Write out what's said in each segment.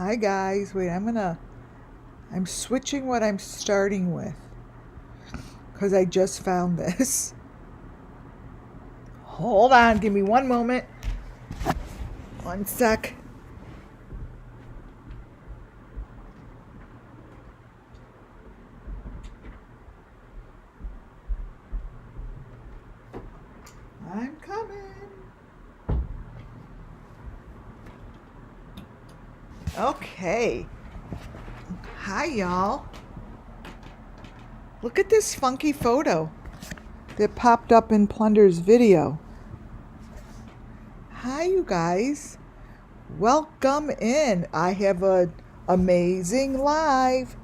Hi guys, wait, I'm switching what I'm starting with because I just found this. Hold on, give me one moment. One sec. I'm coming. Okay. Hi y'all. Look at this funky photo that popped up in Plunder's video. Hi you guys. Welcome in. I have an amazing live.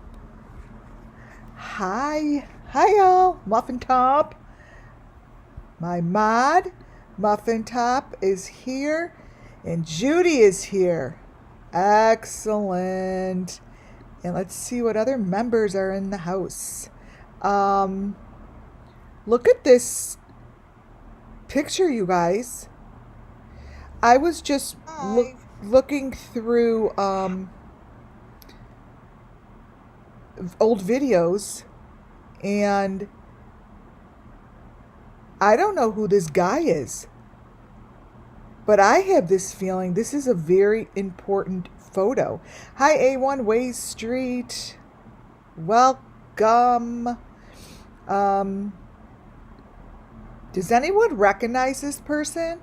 Hi y'all. Muffin Top. My mod, Muffin Top, is here, and Judy is here. Excellent. And let's see what other members are in the house. Look at this picture, you guys. I was just looking through old videos, and I don't know who this guy is, but I have this feeling this is a very important photo. Hi, A1 Ways Street. Welcome. Does anyone recognize this person?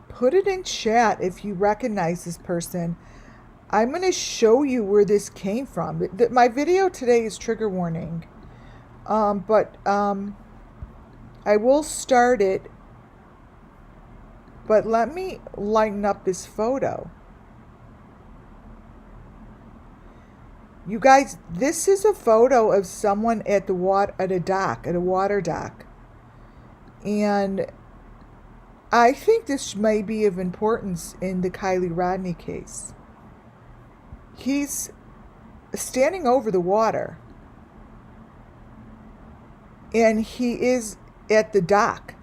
Put it in chat if you recognize this person. I'm going to show you where this came from. My video today is trigger warning. But I will start it. But let me lighten up this photo. You guys, this is a photo of someone at a water dock. And I think this may be of importance in the Kylie Rodney case. He's standing over the water, and he is at the dock.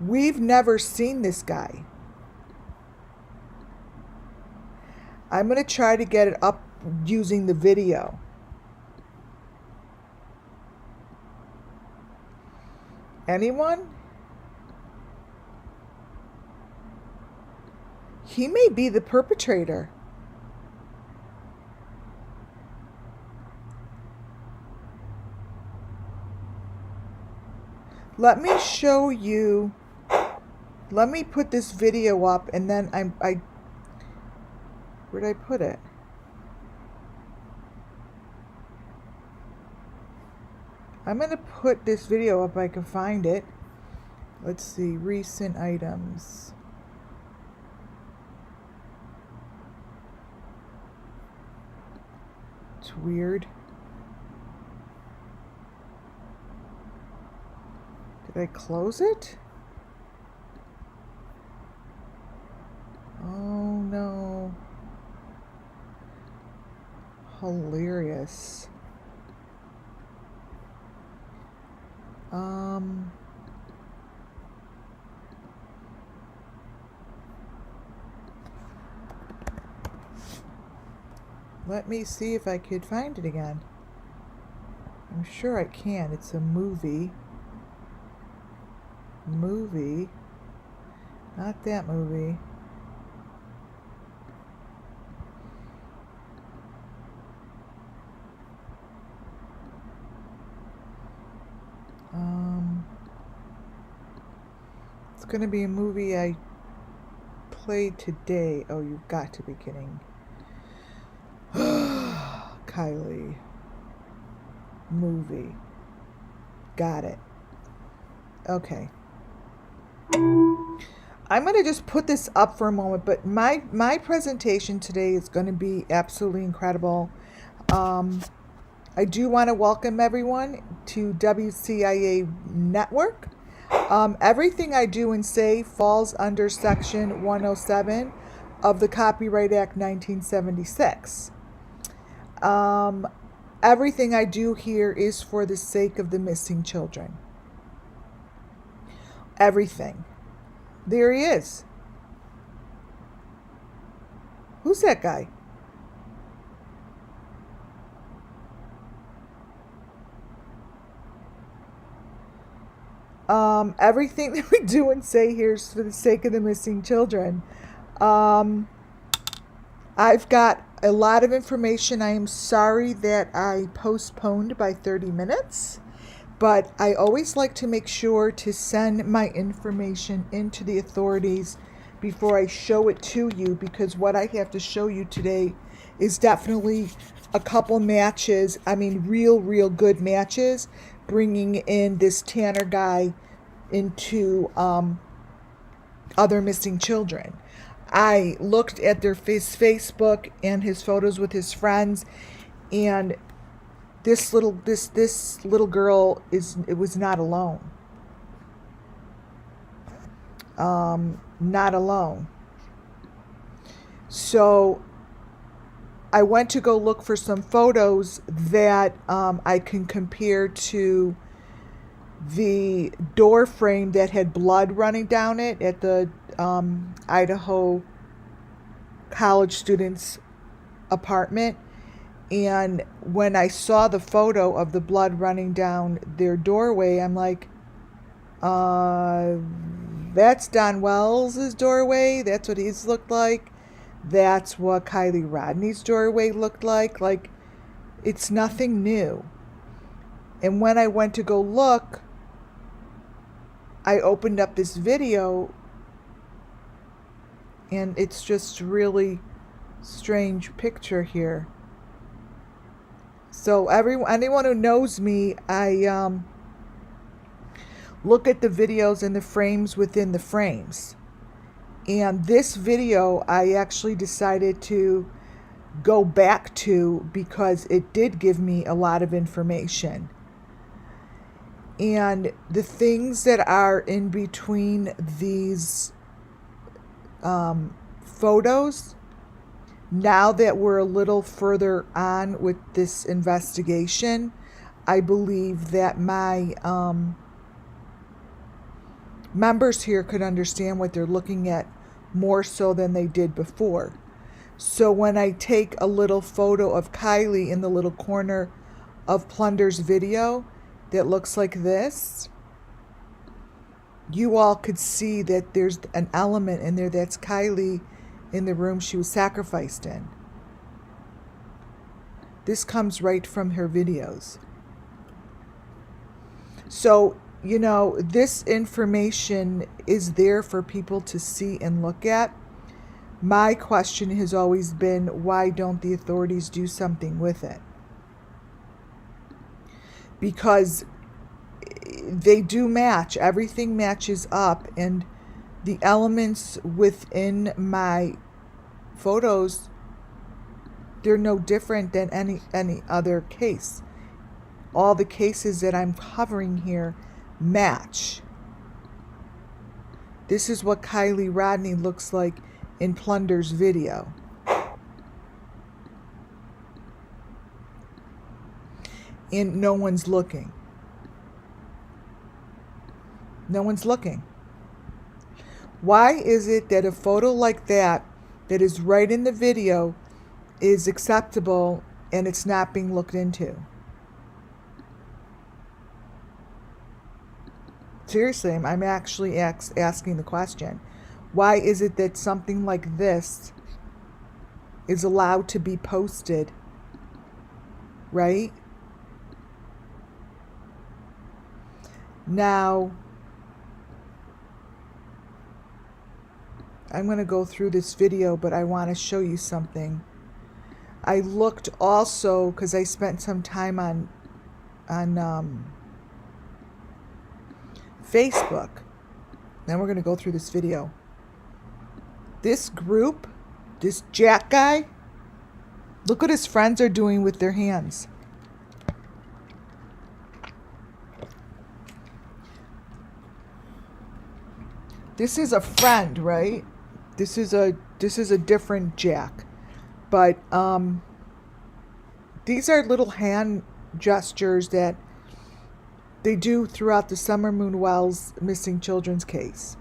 We've never seen this guy. I'm going to try to get it up using the video. Anyone? He may be the perpetrator. Let me show you. Let me put this video up, and then where'd I put it? I'm going to put this video up if I can find it. Let's see, recent items. It's weird. Did I close it? Oh no. Hilarious. Let me see if I could find it again. I'm sure I can. It's a movie. Not that movie. It's gonna be a movie I played today. Oh, you've got to be kidding. Kylie. Movie. Got it. Okay. I'm going to just put this up for a moment, but my presentation today is going to be absolutely incredible. I do want to welcome everyone to WCIA Network. Everything I do and say falls under Section 107 of the Copyright Act 1976. everything I do here is for the sake of the missing children. Everything. There he is. Who's that guy? Everything that we do and say here is for the sake of the missing children. I've got a lot of information. I am sorry that I postponed by 30 minutes, but I always like to make sure to send my information into the authorities before I show it to you, because what I have to show you today is definitely a couple matches. I mean, real good matches, bringing in this Tanner guy into other missing children. I looked at his Facebook and his photos with his friends, and this little girl was not alone. Not alone. So I went to go look for some photos that I can compare to the door frame that had blood running down it at the Idaho college student's apartment. And when I saw the photo of the blood running down their doorway, I'm like, that's Don Wells' doorway. That's what he's looked like. That's what Kylie Rodney's doorway looked like. Like, it's nothing new. And when I went to go look, I opened up this video, and it's just really strange picture here. So anyone who knows me, I look at the videos and the frames within the frames. And this video I actually decided to go back to because it did give me a lot of information. And the things that are in between these photos, now that we're a little further on with this investigation, I believe that my members here could understand what they're looking at more so than they did before. So when I take a little photo of Kylie in the little corner of Plunder's video that looks like this, you all could see that there's an element in there that's Kylie in the room she was sacrificed in. This comes right from her videos. So, you know, this information is there for people to see and look at. My question has always been, why don't the authorities do something with it? Because they do match. Everything matches up, and the elements within my photos, they're no different than any other case. All the cases that I'm covering here match. This is what Kylie Rodney looks like in Plunder's video. And no one's looking. No one's looking. Why is it that a photo like that is right in the video is acceptable and it's not being looked into? Seriously, I'm actually asking the question. Why is it that something like this is allowed to be posted, right? Now, I'm going to go through this video, but I want to show you something. I looked also, because I spent some time on Facebook. Then we're going to go through this video. This group, this Jack guy, look what his friends are doing with their hands. This is a friend, right? This is a different Jack. But These are little hand gestures that they do throughout the Summer Moon Wells missing children's case.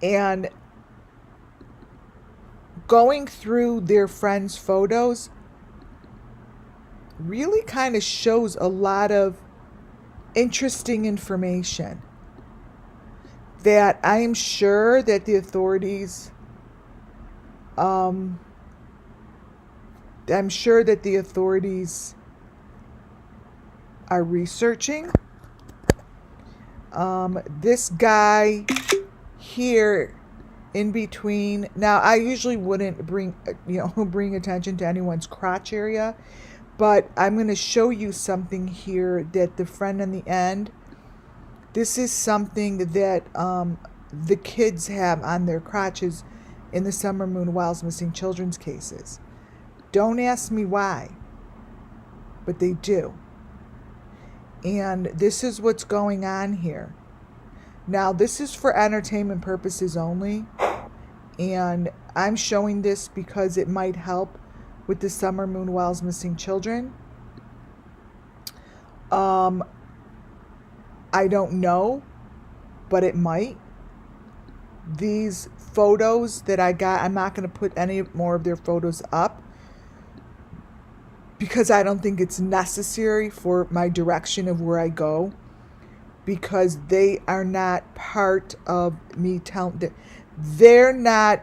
And going through their friends' photos really kind of shows a lot of interesting information that I'm sure that the authorities are researching. This guy here in between. Now, I usually wouldn't bring attention to anyone's crotch area, but I'm going to show you something here that the friend on the end, this is something that the kids have on their crotches in the Summer Moon Wells missing children's cases. Don't ask me why, but they do. And this is what's going on here. Now, this is for entertainment purposes only, and I'm showing this because it might help with the Summer Moon Wells missing children. I don't know, but it might. These photos that I got, I'm not going to put any more of their photos up because I don't think it's necessary for my direction of where I go, because they are not part of me telling. They're not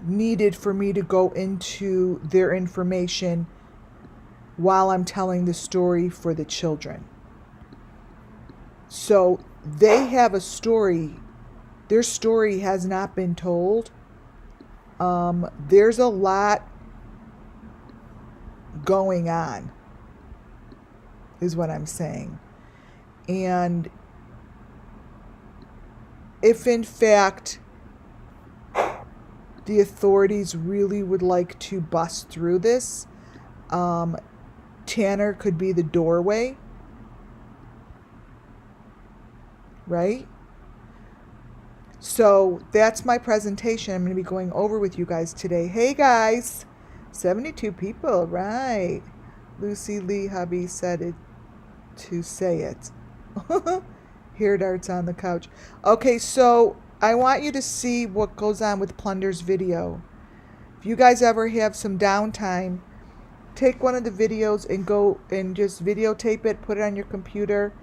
needed for me to go into their information while I'm telling the story for the children. So they have a story. Their story has not been told. There's a lot going on, is what I'm saying. And if in fact the authorities really would like to bust through this, Tanner could be the doorway, right? So that's my presentation I'm going to be going over with you guys today. Hey guys, 72 people, right? Lucy Lee hubby said it to say it. Hair darts on the couch. Okay, so I want you to see what goes on with Plunder's video. If you guys ever have some downtime, take one of the videos and go and just videotape it, put it on your computer,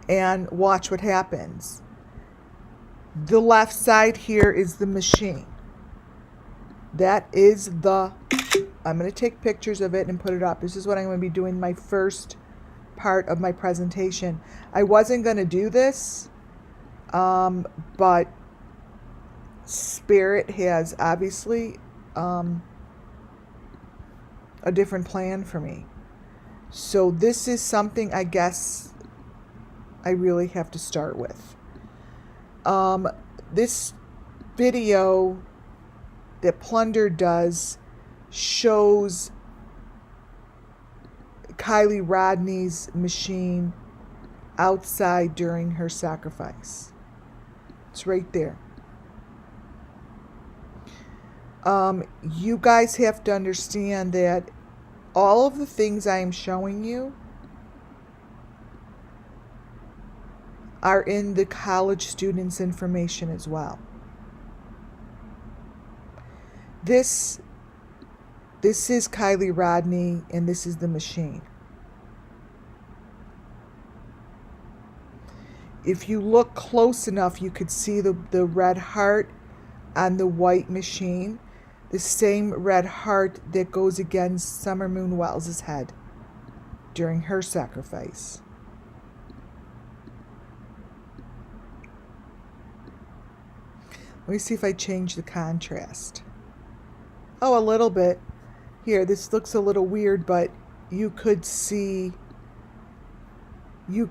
and watch what happens. The left side here is the machine. That is the, I'm going to take pictures of it and put it up. This is what I'm going to be doing my first part of my presentation. I wasn't going to do this, but Spirit has obviously a different plan for me. So this is something I guess I really have to start with. This video that Plunder does shows Kylie Rodney's machine outside during her sacrifice. It's right there. You guys have to understand that all of the things I am showing you are in the college students' information as well. This is Kylie Rodney, and this is the machine. If you look close enough, you could see the red heart on the white machine, the same red heart that goes against Summer Moon Wells' head during her sacrifice. Let me see if I change the contrast. Oh, a little bit. Here, this looks a little weird, but you could see the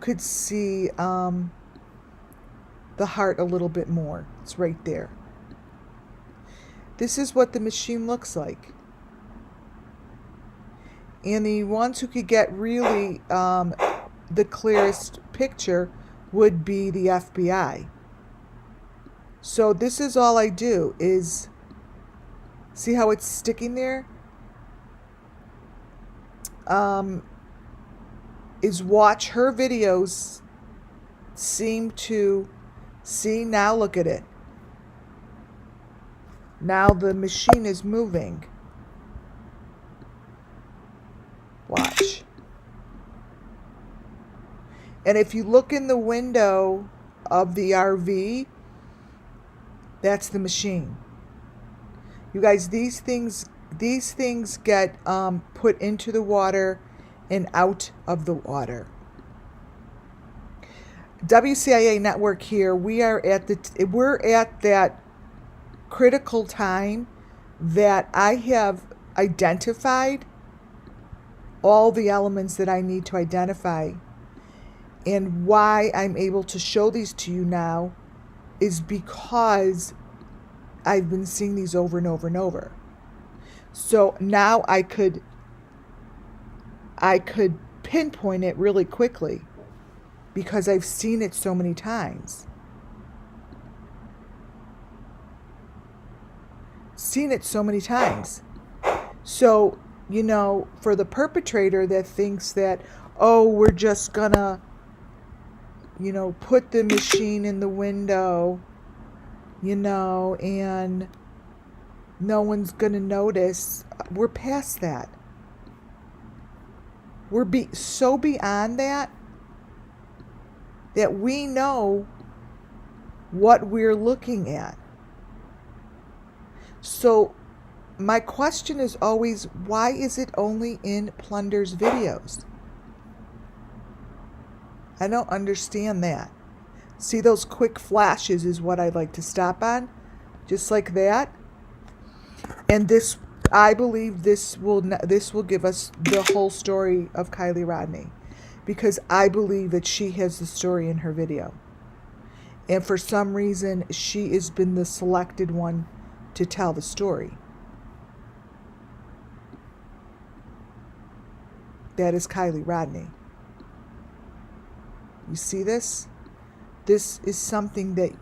heart a little bit more. It's right there. This is what the machine looks like. And the ones who could get really the clearest picture would be the FBI. So this is all I do is, see how it's sticking there? Is watch her videos seem to, see, now look at it. Now the machine is moving. Watch. And if you look in the window of the RV, that's the machine. You guys, these things get put into the water and out of the water. WCIA network here, we're at that critical time that I have identified all the elements that I need to identify. And why I'm able to show these to you now is because I've been seeing these over and over and over. So now I could pinpoint it really quickly because I've seen it so many times. So, you know, for the perpetrator that thinks that, oh, we're just gonna, you know, put the machine in the window, you know, and no one's gonna notice. We're past that. We're so beyond that we know what we're looking at. So my question is always, why is it only in Plunder's videos? I don't understand that. See, those quick flashes is what I like to stop on, just like that. And this, I believe this will give us the whole story of Kylie Rodney, because I believe that she has the story in her video. And for some reason, she has been the selected one to tell the story. That is Kylie Rodney. You see this? This is something that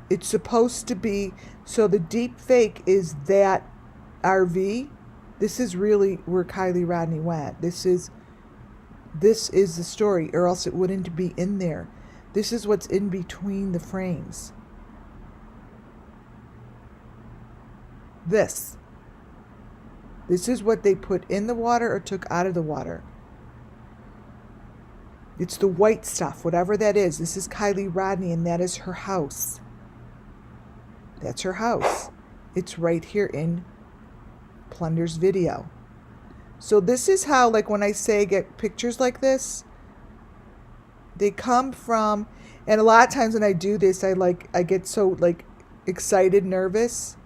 it's supposed to be. So the deep fake is that RV. This is really where Kylie Rodney went. This is the story, or else it wouldn't be in there. This is what's in between the frames. This is what they put in the water or took out of the water. It's the white stuff, whatever that is. This is Kylie Rodney, and that is her house. That's her house. It's right here in Plunder's video. So this is how, like, when I say get pictures like this, they come from, and a lot of times when I do this, I get so, like, excited, nervous,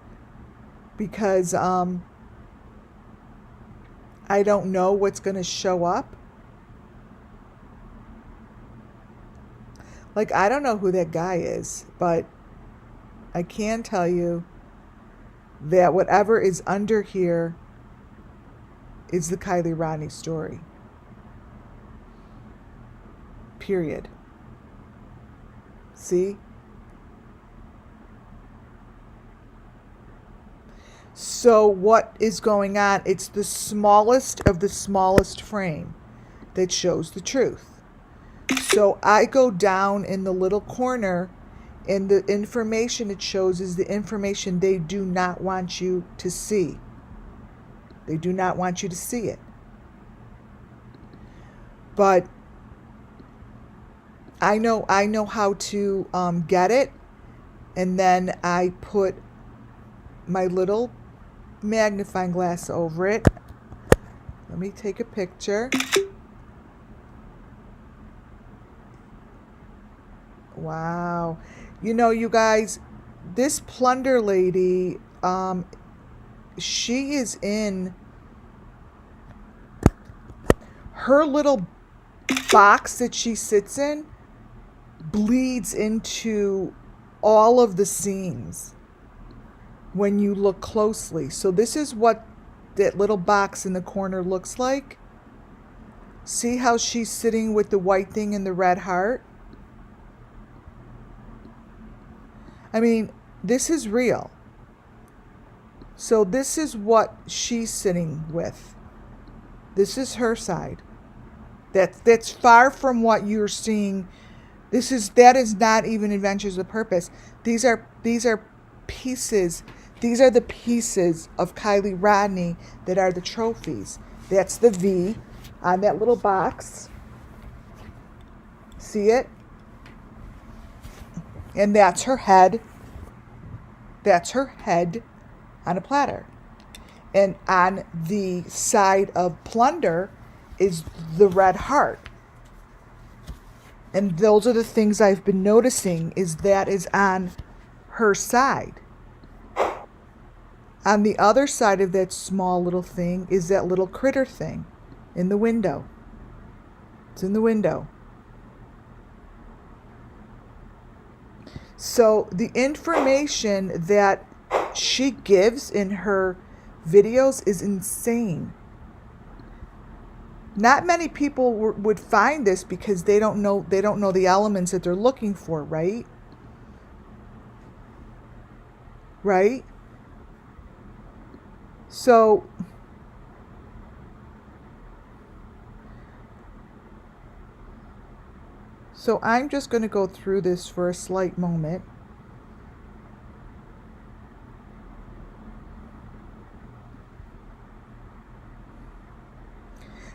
because I don't know what's going to show up. Like, I don't know who that guy is, but I can tell you that whatever is under here is the Kylie Rodney story. Period. See? So what is going on? It's the smallest of the smallest frame that shows the truth. So I go down in the little corner, and the information it shows is the information they do not want you to see. They do not want you to see it. But I know how to get it, and then I put my little magnifying glass over it. Let me take a picture. Wow. You know, you guys, this Plunder lady, she is in her little box that she sits in, bleeds into all of the scenes when you look closely. So this is what that little box in the corner looks like. See how she's sitting with the white thing and the red heart? I mean, this is real. So this is what she's sitting with. This is her side. That's far from what you're seeing. That is not even Adventures of Purpose. These are pieces. These are the pieces of Kylie Rodney that are the trophies. That's the V on that little box. See it? And that's her head. That's her head on a platter. And on the side of plunder is the red heart. And those are the things I've been noticing, is that is on her side. On the other side of that small little thing is that little critter thing in the window. It's in the window. So the information that she gives in her videos is insane. Not many people would find this because they don't know the elements that they're looking for, right? Right? So I'm just going to go through this for a slight moment.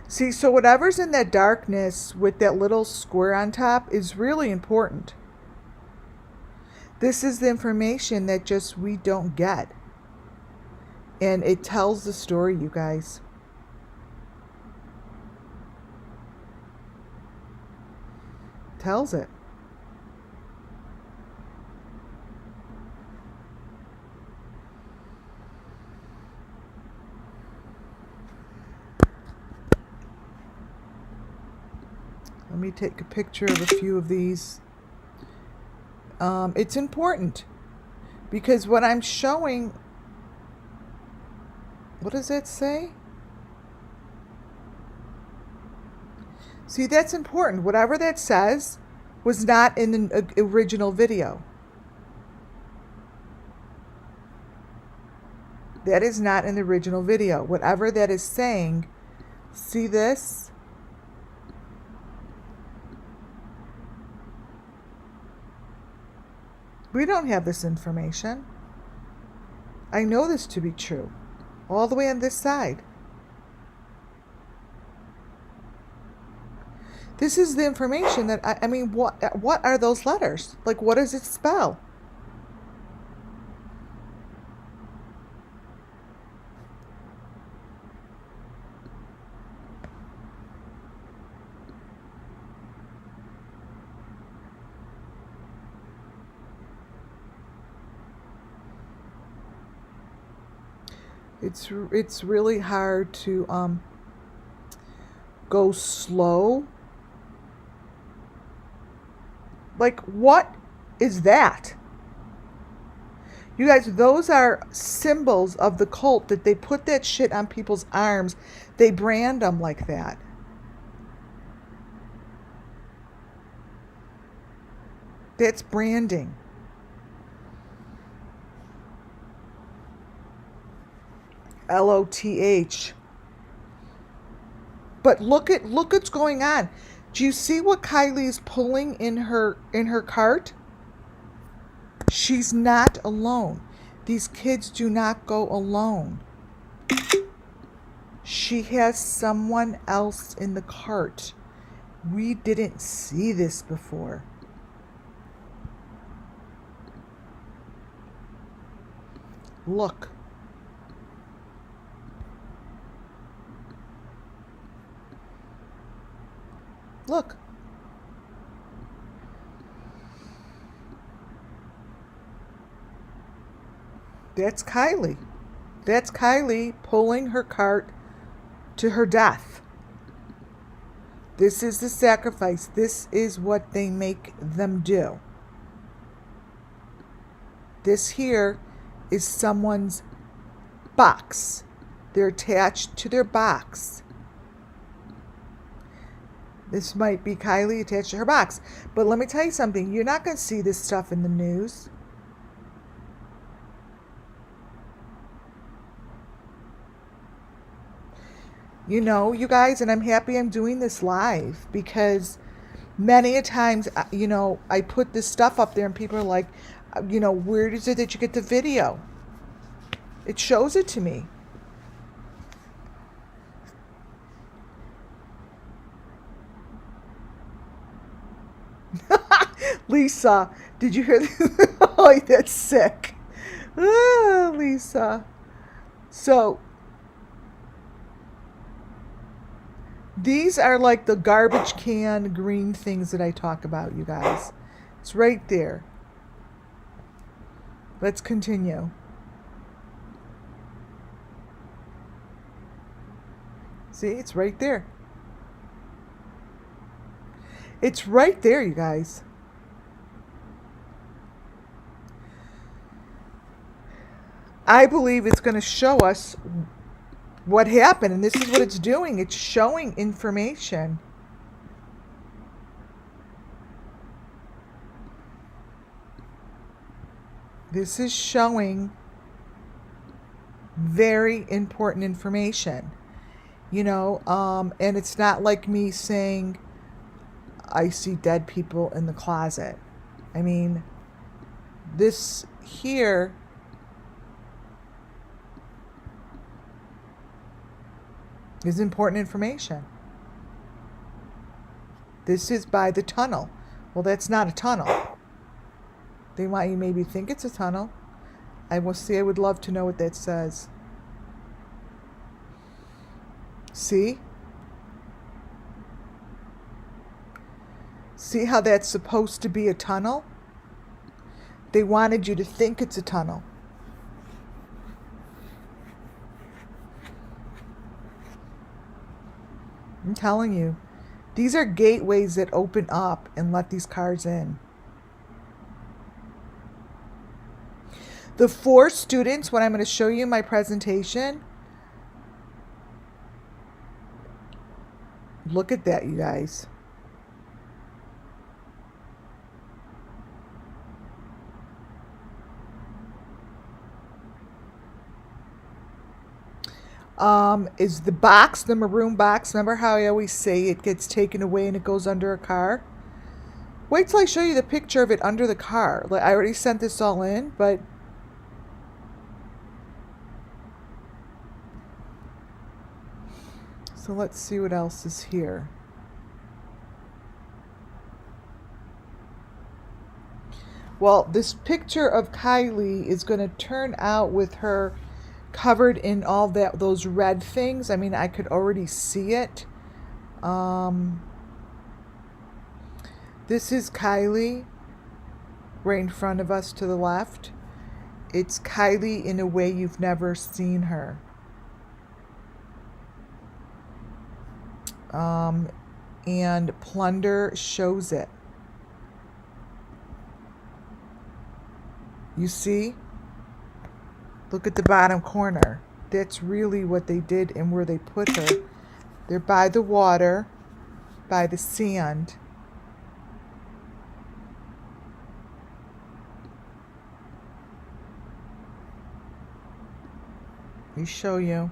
See, so whatever's in that darkness with that little square on top is really important. This is the information that just we don't get. And it tells the story, you guys. Tells it. Let me take a picture of a few of these. It's important because what I'm showing, what does that say? See, that's important. Whatever that says was not in the original video. That is not in the original video. Whatever that is saying, see this? We don't have this information. I know this to be true. All the way on this side. This is the information that, I mean, what are those letters? Like, what does it spell? It's really hard to go slow. Like, what is that? You guys, those are symbols of the cult that they put that shit on people's arms. They brand them like that. That's branding. LOTH. But look what's going on. Do you see what Kylie's pulling in her cart? She's not alone. These kids do not go alone. She has someone else in the cart. We didn't see this before. Look. Look. That's Kylie. That's Kylie pulling her cart to her death. This is the sacrifice. This is what they make them do. This here is someone's box. They're attached to their box. This might be Kylie attached to her box. But let me tell you something. You're not going to see this stuff in the news. You know, you guys, and I'm happy I'm doing this live because many a times, you know, I put this stuff up there and people are like, you know, where is it that you get the video? It shows it to me. Lisa, did you hear that? Oh, that's sick. Ah, Lisa. So, these are like the garbage can green things that I talk about, you guys. It's right there. Let's continue. See, it's right there. It's right there, you guys. I believe it's going to show us what happened, and this is what it's doing. It's showing information. This is showing very important information, you know, and it's not like me saying I see dead people in the closet. I mean, this here is important information. This is by the tunnel. Well, that's not a tunnel. They want you maybe think it's a tunnel. I will see. I would love to know what that says. See? See how that's supposed to be a tunnel? They wanted you to think it's a tunnel. I'm telling you. These are gateways that open up and let these cars in. The 4 students, when I'm going to show you my presentation, look at that, you guys. Is the box, the maroon box, remember how I always say it gets taken away and it goes under a car? Wait till I show you the picture of it under the car. I already sent this all in, but so let's see what else is here. Well, this picture of Kylie is going to turn out with her covered in all those red things. I mean, I could already see it. This is Kylie right in front of us to the left. It's Kylie in a way you've never seen her. And Plunder shows it. You see? Look at the bottom corner. That's really what they did and where they put her. They're by the water, by the sand. Let me show you.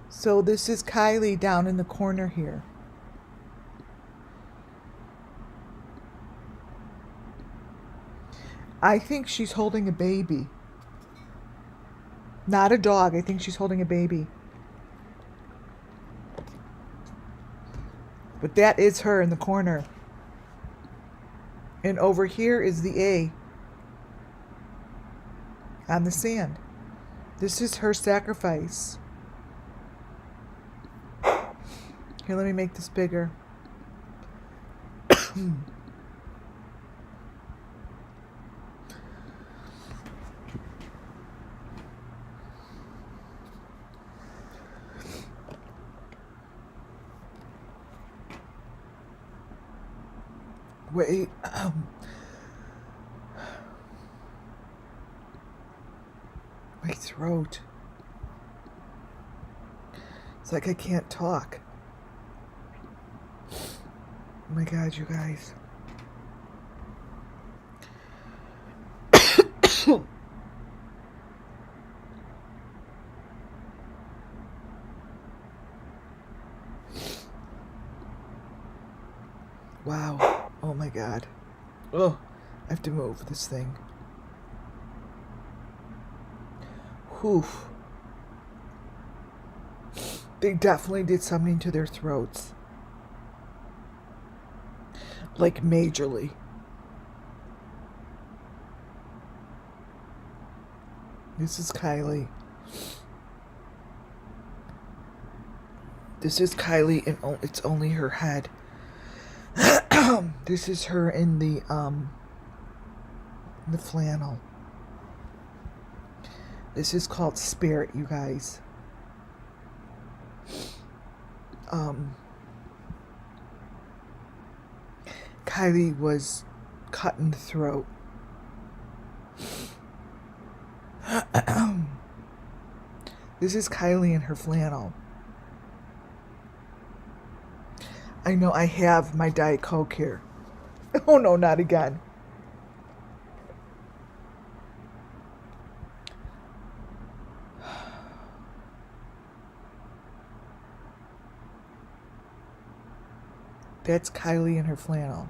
So this is Kylie down in the corner here. I think she's holding a baby. Not a dog. I think she's holding a baby. But that is her in the corner. And over here is the A on the sand. This is her sacrifice. Here, let me make this bigger. Wait. My throat. It's like I can't talk. Oh my God, you guys. Wow. Oh my God. Oh, I have to move this thing. Whew. They definitely did something to their throats. Like majorly. This is Kylie. This is Kylie, and it's only her head. This is her in the flannel. This is called Spirit, you guys. Kylie was cut in the throat. This is Kylie in her flannel. I know I have my Diet Coke here. Oh no, not again. That's Kylie in her flannel.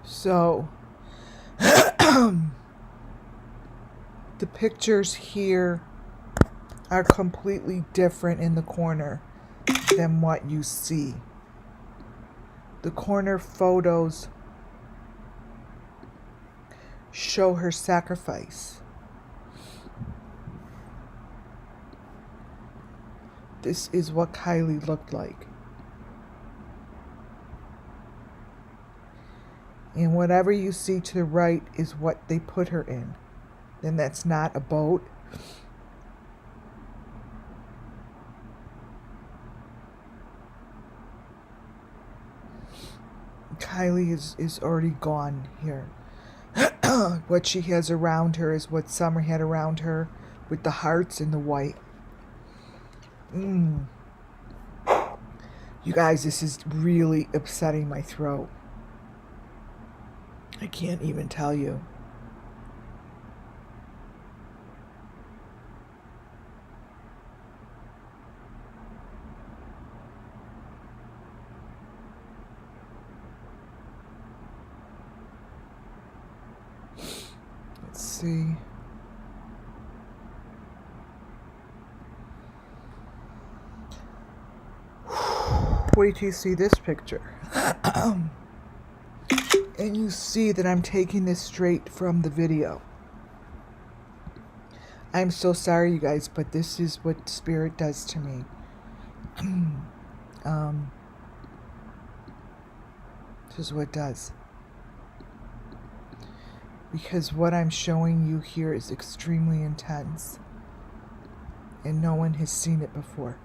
So, the pictures here are completely different in the corner than what you see. The corner photos show her sacrifice. This is what Kylie looked like. And whatever you see to the right is what they put her in. Then that's not a boat. Kylie is already gone here. What she has around her is what Summer had around her, with the hearts and the white. You guys, this is really upsetting my throat. I can't even tell you. Let's see. Wait till you see this picture. And you see that I'm taking this straight from the video. I'm so sorry, you guys, but this is what Spirit does to me. This is what it does. Because what I'm showing you here is extremely intense. And no one has seen it before.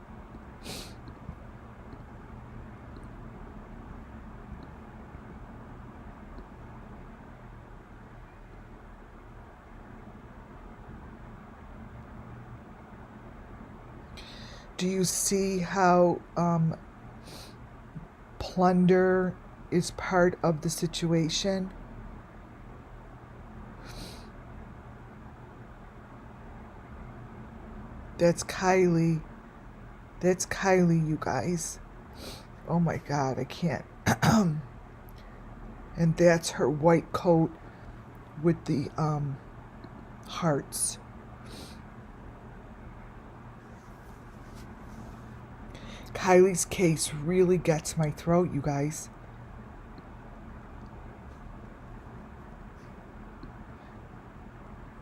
Do you see how plunder is part of the situation? That's Kylie. That's Kylie, you guys. Oh my God, I can't. And that's her white coat with the hearts. Kylie's case really gets my throat, you guys.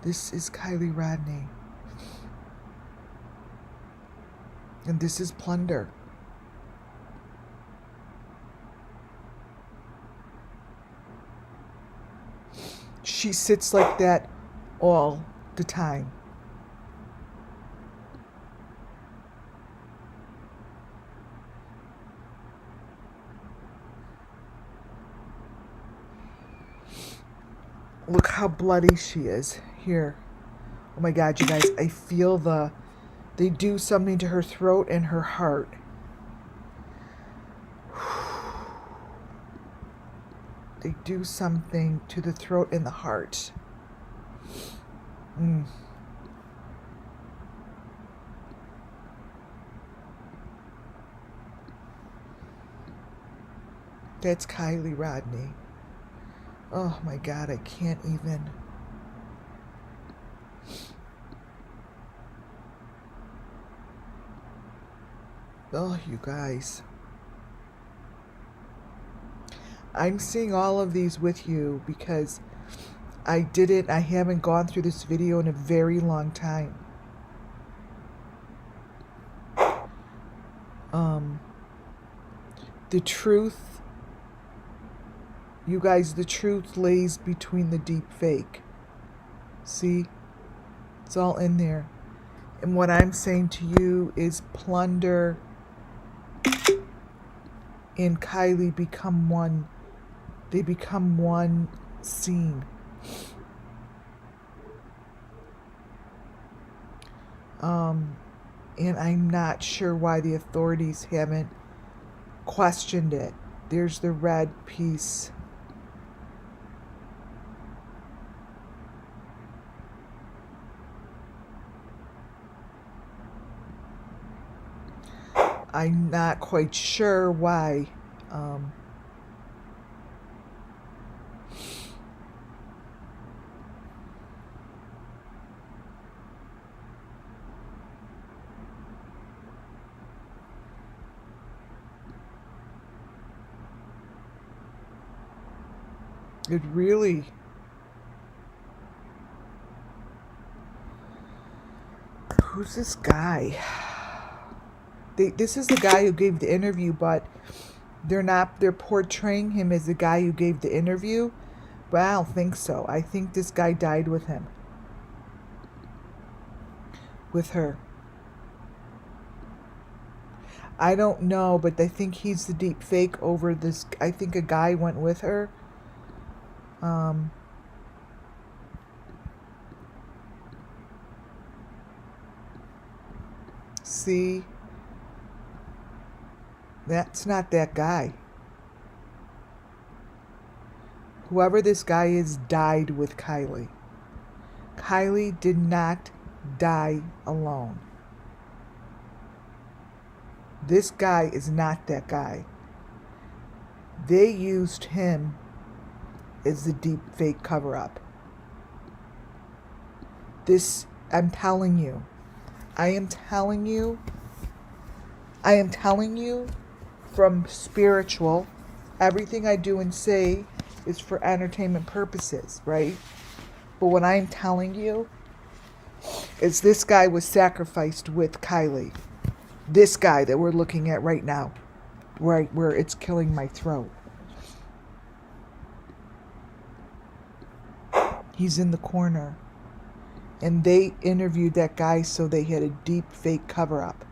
This is Kylie Rodney. And this is plunder. She sits like that all the time. Look how bloody she is here. Oh Oh my God, you guys, I feel they do something to her throat and her heart. They do something to the throat and the heart. That's Kylie Rodney. Oh my God, I can't even. Oh, you guys. I'm seeing all of these with you because I haven't gone through this video in a very long time. The truth, you guys, the truth lays between the deep fake. See? It's all in there. And what I'm saying to you is Plunder and Kylie become one. They become one scene. And I'm not sure why the authorities haven't questioned it. There's the red piece. I'm not quite sure why. It really. Who's this guy? This is the guy who gave the interview, but they're portraying him as the guy who gave the interview, but I don't think so. I think this guy died with him. With her. I don't know, but I think he's the deep fake over this. I think a guy went with her. See? That's not that guy. Whoever this guy is died with Kylie. Kylie did not die alone. This guy is not that guy. They used him as the deep fake cover-up. This, I'm telling you. I am telling you from spiritual, everything I do and say is for entertainment purposes, right? But what I'm telling you is this guy was sacrificed with Kylie. This guy that we're looking at right now, right where it's killing my throat. He's in the corner. And they interviewed that guy so they had a deep fake cover-up.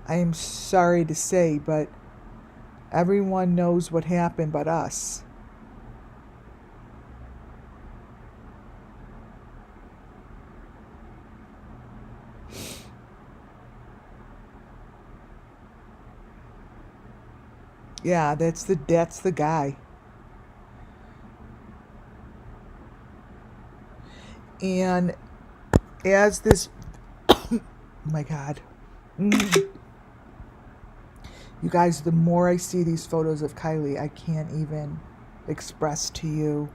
I am sorry to say, but everyone knows what happened but us. Yeah, that's the guy. And as this, oh my God. You guys, the more I see these photos of Kylie, I can't even express to you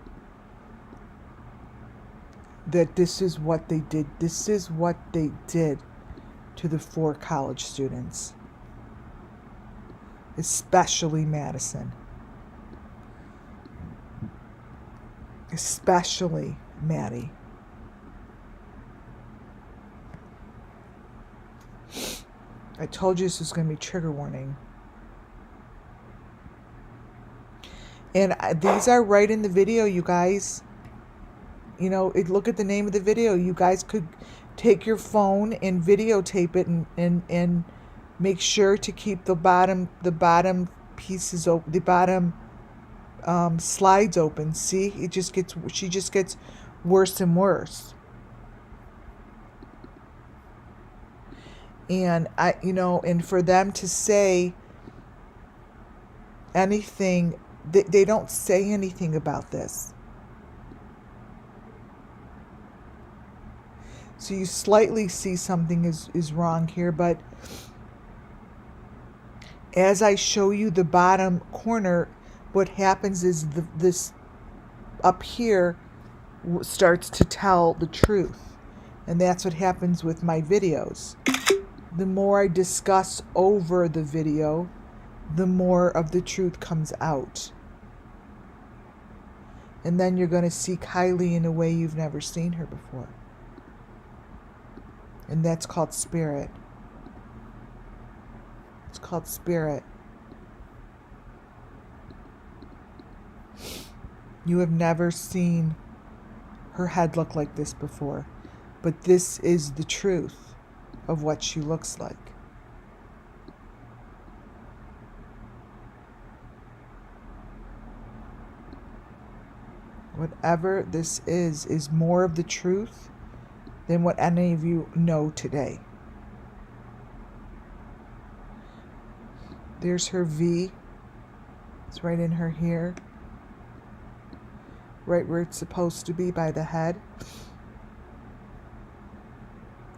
that this is what they did. This is what they did to the 4 college students. Especially Madison. Especially Maddie. I told you this was going to be trigger warning. And these are right in the video, you guys. You know, look at the name of the video. You guys could take your phone and videotape it and make sure to keep the bottom pieces open, the bottom slides open. See, she just gets worse and worse. And and for them to say anything, they don't say anything about this. So you slightly see something is wrong here, but as I show you the bottom corner, what happens is this up here starts to tell the truth. And that's what happens with my videos. The more I discuss over the video, the more of the truth comes out. And then you're going to see Kylie in a way you've never seen her before. And that's called spirit. It's called spirit. You have never seen her head look like this before. But this is the truth of what she looks like. Whatever this is more of the truth than what any of you know today. There's her V. It's right in her hair. Right where it's supposed to be, by the head.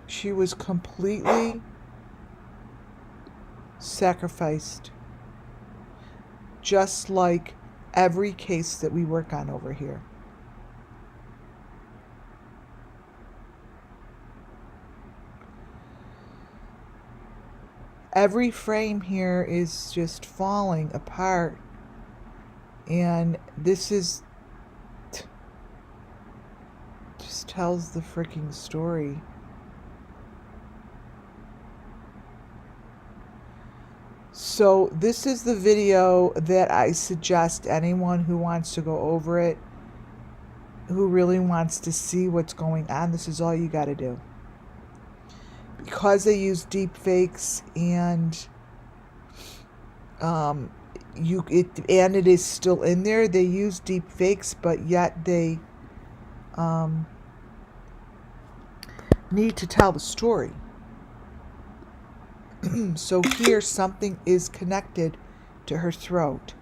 She was completely sacrificed. Just like every case that we work on over here. Every frame here is just falling apart. And this is just tells the freaking story. So this is the video that I suggest anyone who wants to go over it, who really wants to see what's going on, this is all you got to do. Because they use deep fakes and it is still in there. They use deep fakes, but yet they need to tell the story. So here something is connected to her throat.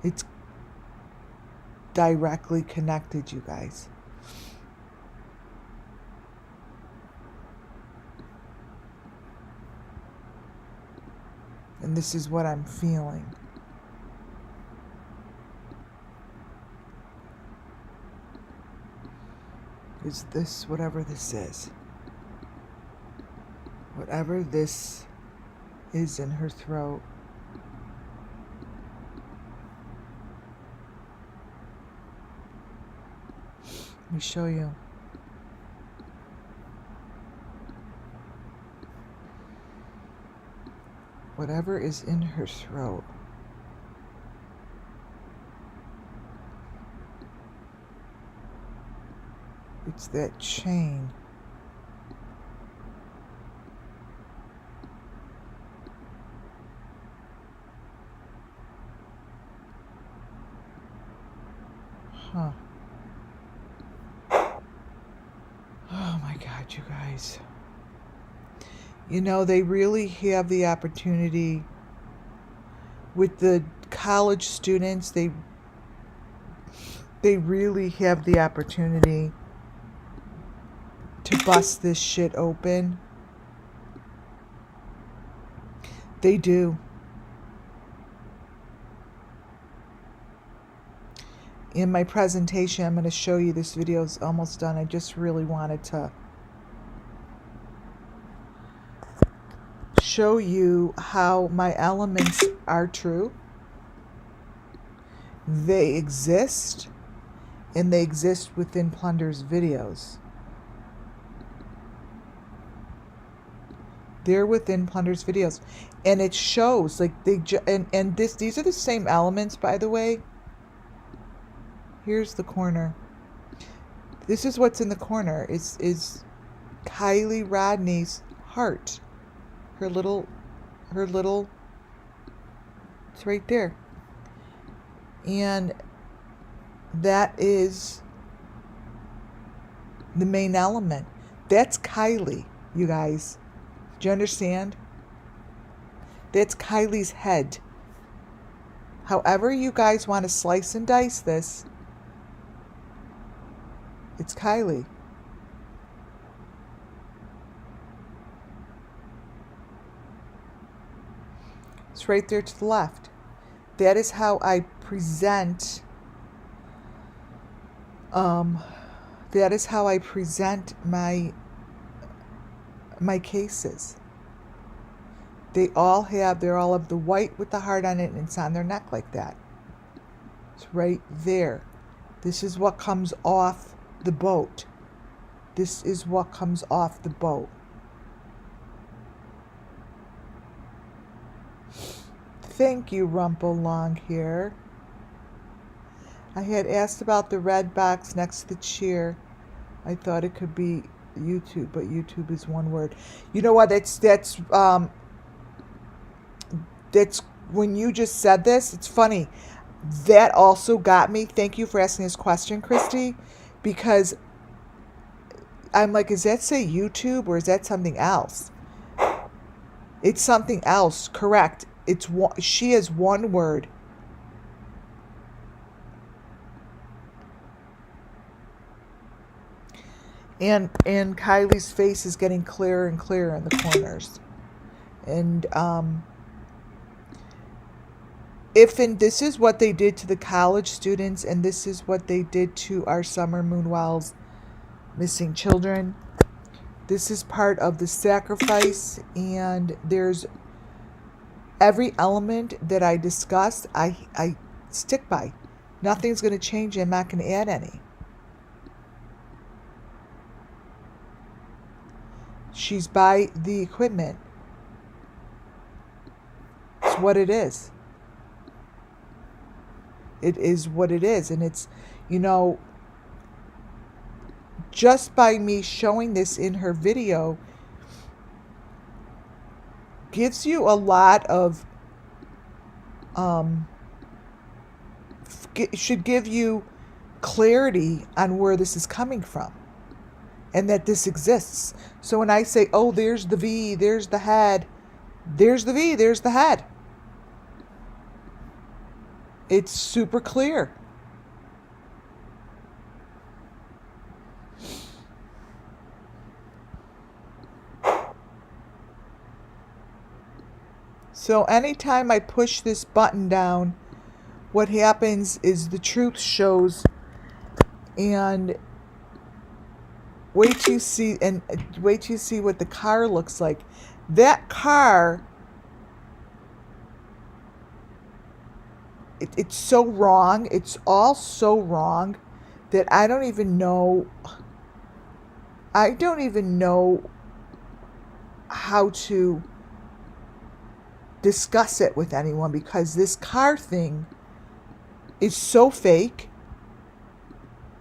It's directly connected, you guys. And this is what I'm feeling. Is this whatever this is? Whatever this is in her throat. Let me show you. Whatever is in her throat. It's that chain. Huh. Oh my God, you guys. You know, they really have the opportunity with the college students. They really have the opportunity to bust this shit open. They do. In my presentation, I'm going to show you, this video is almost done. I just really wanted to show you how my elements are true. They exist, and they exist within Plunder's videos. They're within Plunder's videos, and it shows like these are the same elements, by the way. Here's the corner. This is what's in the corner. Is Kylie Rodney's heart. Her little. It's right there. And that is the main element. That's Kylie, you guys. Do you understand? That's Kylie's head. However you guys want to slice and dice this, it's Kylie. It's right there to the left. That is how I present that is how I present my cases. They're all of the white with the heart on it, and it's on their neck like that. It's right there. This is what comes off the boat. This is what comes off the boat. Thank you, Rumple Long Hair. I had asked about the red box next to the chair. I thought it could be YouTube, but YouTube is one word. You know what? That's when you just said this, it's funny. That also got me. Thank you for asking this question, Christy, because I'm like, is that say YouTube or is that something else? It's something else, correct. She is one word. And Kylie's face is getting clearer and clearer in the corners. And this is what they did to the college students, and this is what they did to our Summer Moonwell's missing children. This is part of the sacrifice, and there's every element that I discussed, I stick by. Nothing's going to change. I'm not going to add any. She's by the equipment. It's what it is. It is what it is. And it's, just by me showing this in her video gives you a lot of, should give you clarity on where this is coming from and that this exists. So when I say, oh, there's the V, there's the head, there's the V, there's the head. It's super clear. So anytime I push this button down, what happens is the truth shows, and wait till you see what the car looks like. That car, it's so wrong. It's all so wrong that I don't even know how to discuss it with anyone, because this car thing is so fake.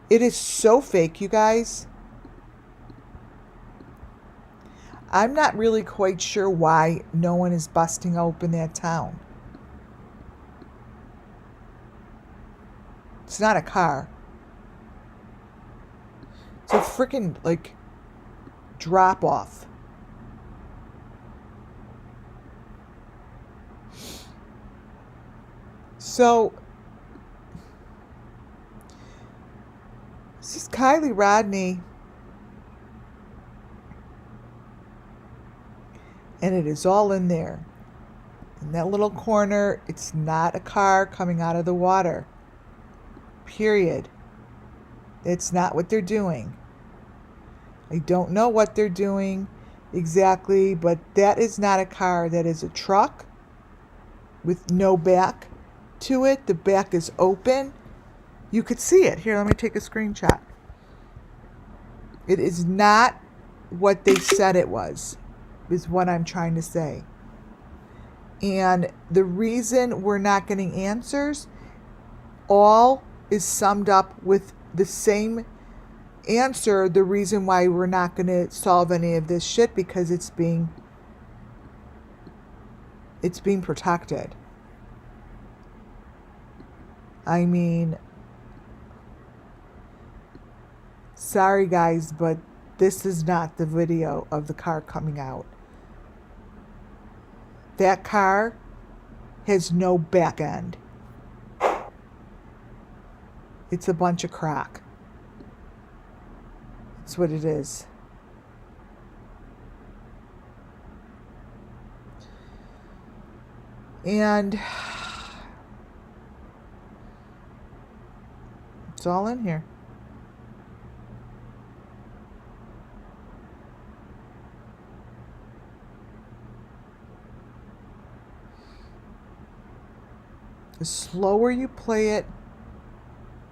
It is so fake, you guys. I'm not really quite sure why no one is busting open that town. It's not a car. It's a freaking, drop off. So, this is Kylie Rodney. And it is all in there. In that little corner, it's not a car coming out of the water. Period. It's not what they're doing. I don't know what they're doing exactly, but that is not a car. That is a truck with no back to it. The back is open. You could see it. Here, let me take a screenshot. It is not what they said it was, is what I'm trying to say. And the reason we're not getting answers all is summed up with the same answer. The reason why we're not going to solve any of this shit, because it's being protected. I mean, sorry guys, but this is not the video of the car coming out. That car has no back end. It's a bunch of crack. That's what it is. And it's all in here. The slower you play it,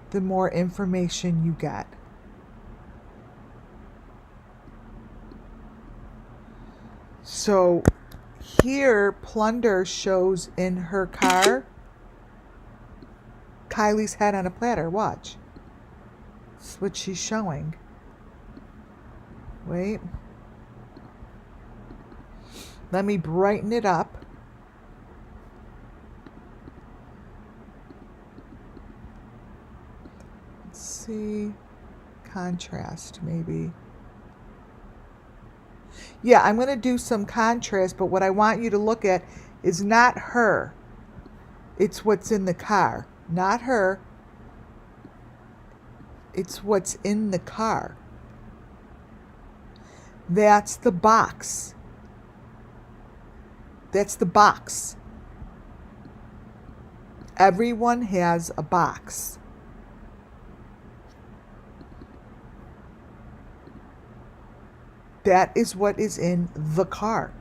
the more information you get. So here, Plunder shows in her car Kylie's head on a platter. Watch. That's what she's showing. Wait. Let me brighten it up. Let's see. Contrast, maybe. Yeah, I'm going to do some contrast, but what I want you to look at is not her. It's what's in the car. Not her. It's what's in the car. That's the box. That's the box. Everyone has a box. That is what is in the car.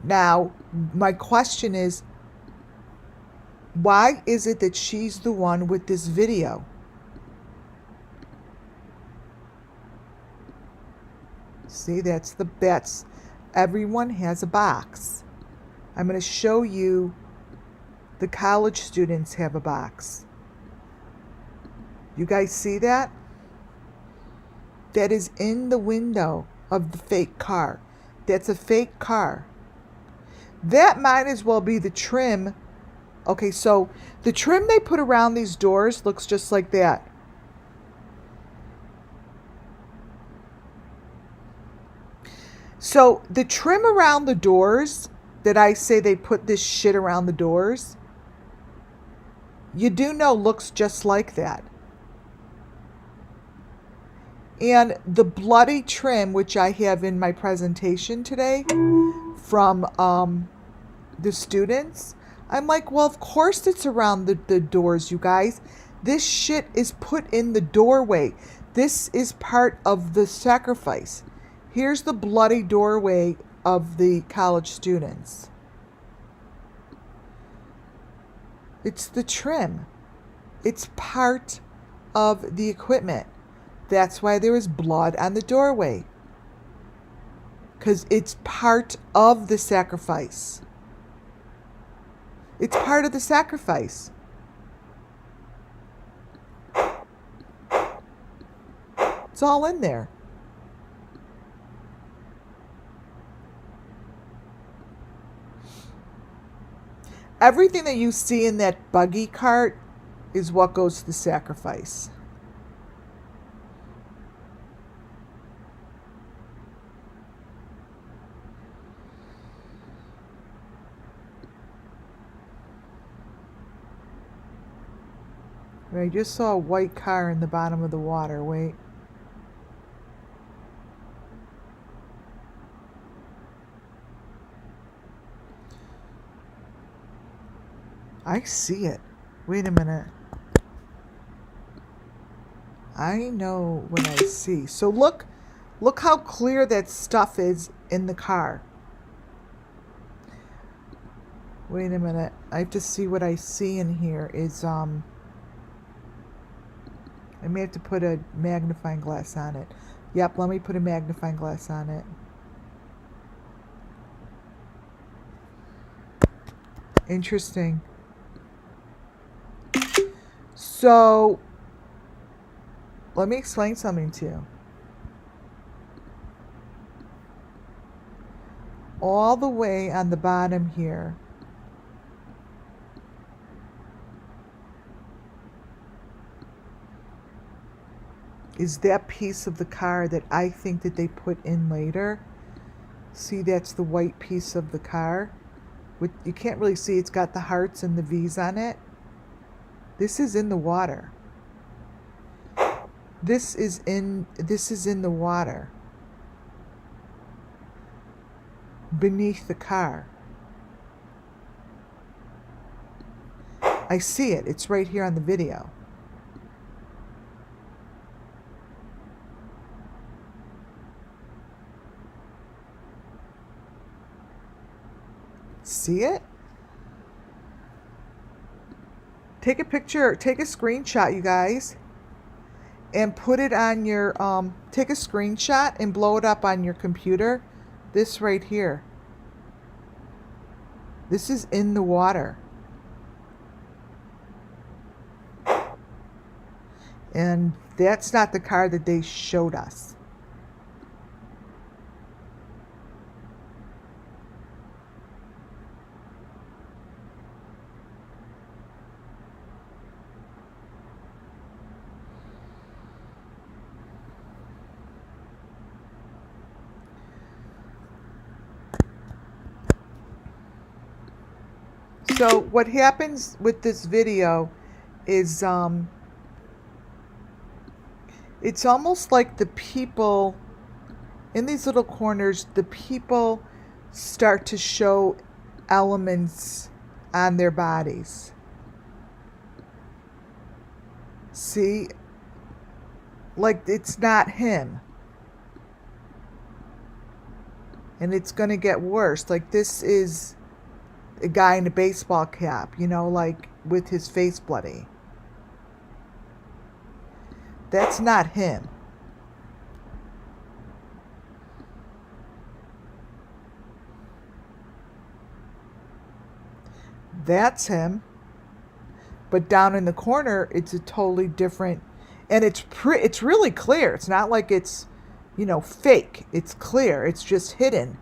Now, my question is, why is it that she's the one with this video? See, that's everyone has a box. I'm going to show you the college students have a box. You guys see that? That is in the window of the fake car. That's a fake car. That might as well be the trim. Okay, so the trim they put around these doors looks just like that. So the trim around the doors that I say they put this shit around the doors, you do know looks just like that. And the bloody trim, which I have in my presentation today from the students, I'm like, well, of course it's around the doors, you guys. This shit is put in the doorway. This is part of the sacrifice. Here's the bloody doorway of the college students. It's the trim. It's part of the equipment. That's why there is blood on the doorway. Because it's part of the sacrifice. It's part of the sacrifice. It's all in there. Everything that you see in that buggy cart is what goes to the sacrifice. I just saw a white car in the bottom of the water. Wait. I see it. Wait a minute. I know what I see. So look how clear that stuff is in the car. Wait a minute. I have to see what I see in here is I may have to put a magnifying glass on it. Yep, let me put a magnifying glass on it. Interesting. So, let me explain something to you. All the way on the bottom here, is that piece of the car that I think that they put in later. See, that's the white piece of the car. You can't really see, it's got the hearts and the V's on it. This is in the water. This is in the water. Beneath the car. I see it. It's right here on the video. See it? Take a picture, take a screenshot, you guys, and put it on your, take a screenshot and blow it up on your computer. This right here. This is in the water. And that's not the car that they showed us. So what happens with this video is it's almost like the people in these little corners, the people start to show elements on their bodies. See? Like it's not him. And it's going to get worse. Like this is a guy in a baseball cap, you know, like with his face bloody. That's not him. That's him. But down in the corner, it's a totally different, and it's really clear. It's not like it's, you know, fake. It's clear. It's just hidden.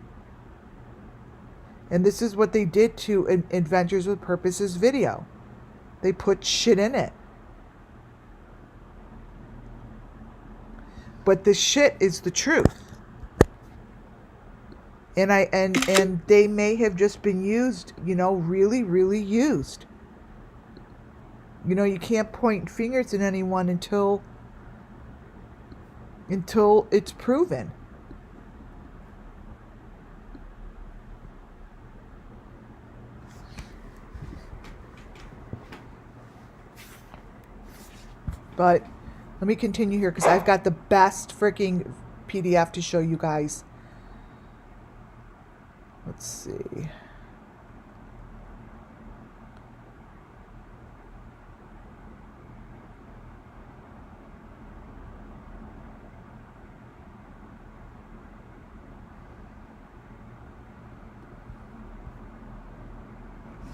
And this is what they did to Adventures with Purpose's video. They put shit in it. But the shit is the truth. And and they may have just been used, you know, really, really used. You know, you can't point fingers at anyone until it's proven. But let me continue here because I've got the best freaking PDF to show you guys. Let's see.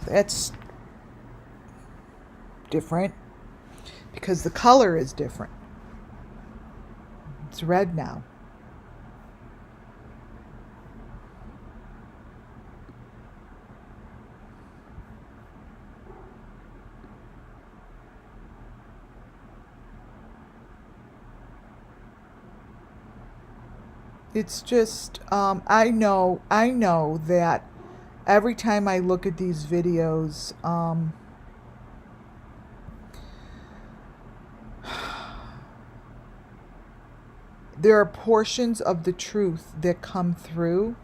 That's different. Because the color is different. It's red now. It's just, I know that every time I look at these videos, there are portions of the truth that come through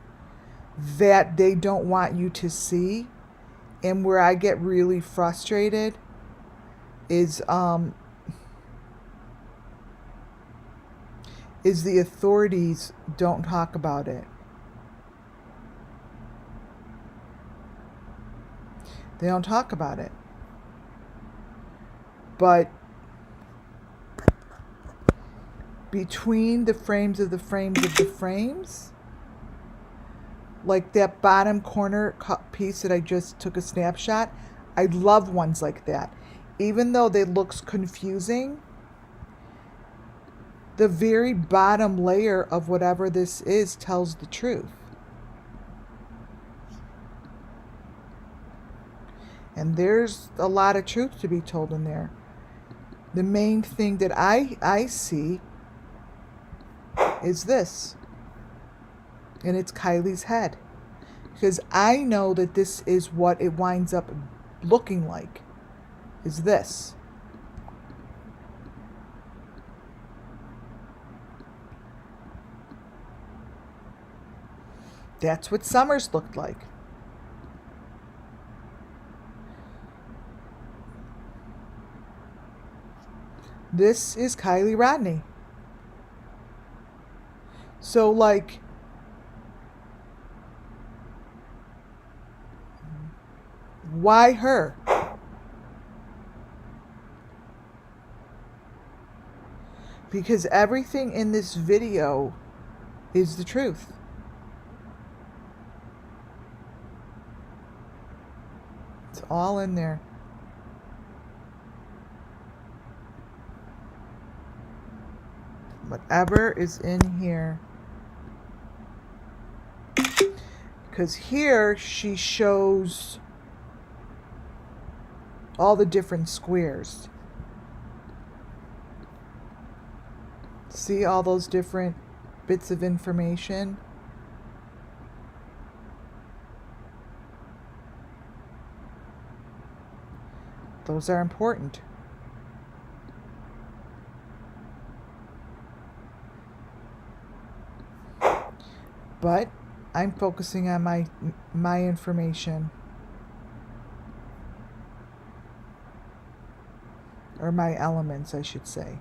that they don't want you to see. And where I get really frustrated is the authorities don't talk about it. They don't talk about it. But between the frames of the frames of the frames, like that bottom corner piece that I just took a snapshot, I love ones like that. Even though they looks confusing, the very bottom layer of whatever this is tells the truth. And there's a lot of truth to be told in there. The main thing that I see is this. And it's Kylie's head. Because I know that this is what it winds up looking like, is this. That's what Summer's looked like. This is Kylie Rodney. So, like, why her? Because everything in this video is the truth. It's all in there. Whatever is in here. Because here she shows all the different squares. See all those different bits of information? Those are important. But I'm focusing on my information. Or my elements, I should say.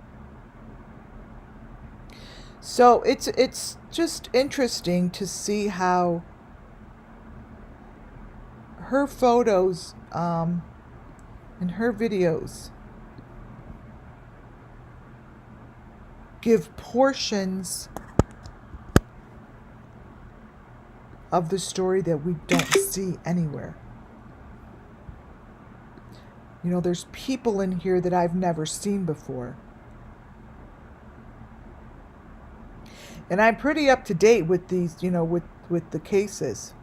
So it's just interesting to see how her photos and her videos give portions of the story that we don't see anywhere. You know, there's people in here that I've never seen before. And I'm pretty up to date with these, you know, with the cases.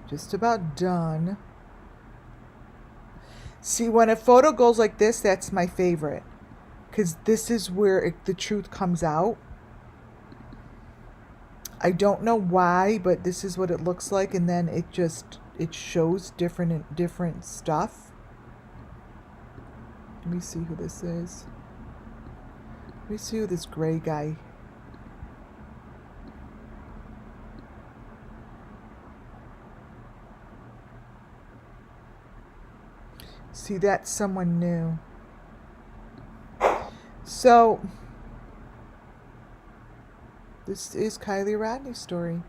Just about done. See, when a photo goes like this, that's my favorite. Because this is where the truth comes out. I don't know why, but this is what it looks like. And then it shows different stuff. Let me see who this is. Let me see who this gray guy. See, that's someone new. So, this is Kylie Rodney's story.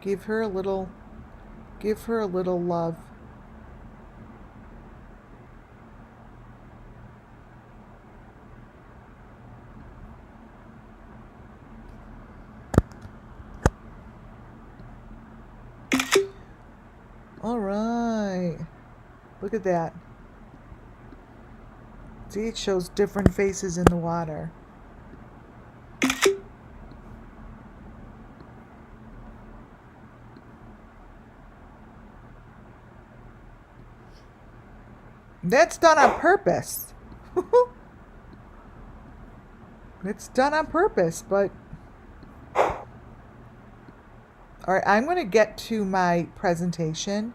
Give her a little love. All right. Look at that. See, it shows different faces in the water. That's done on purpose. It's done on purpose, but... Alright, I'm going to get to my presentation.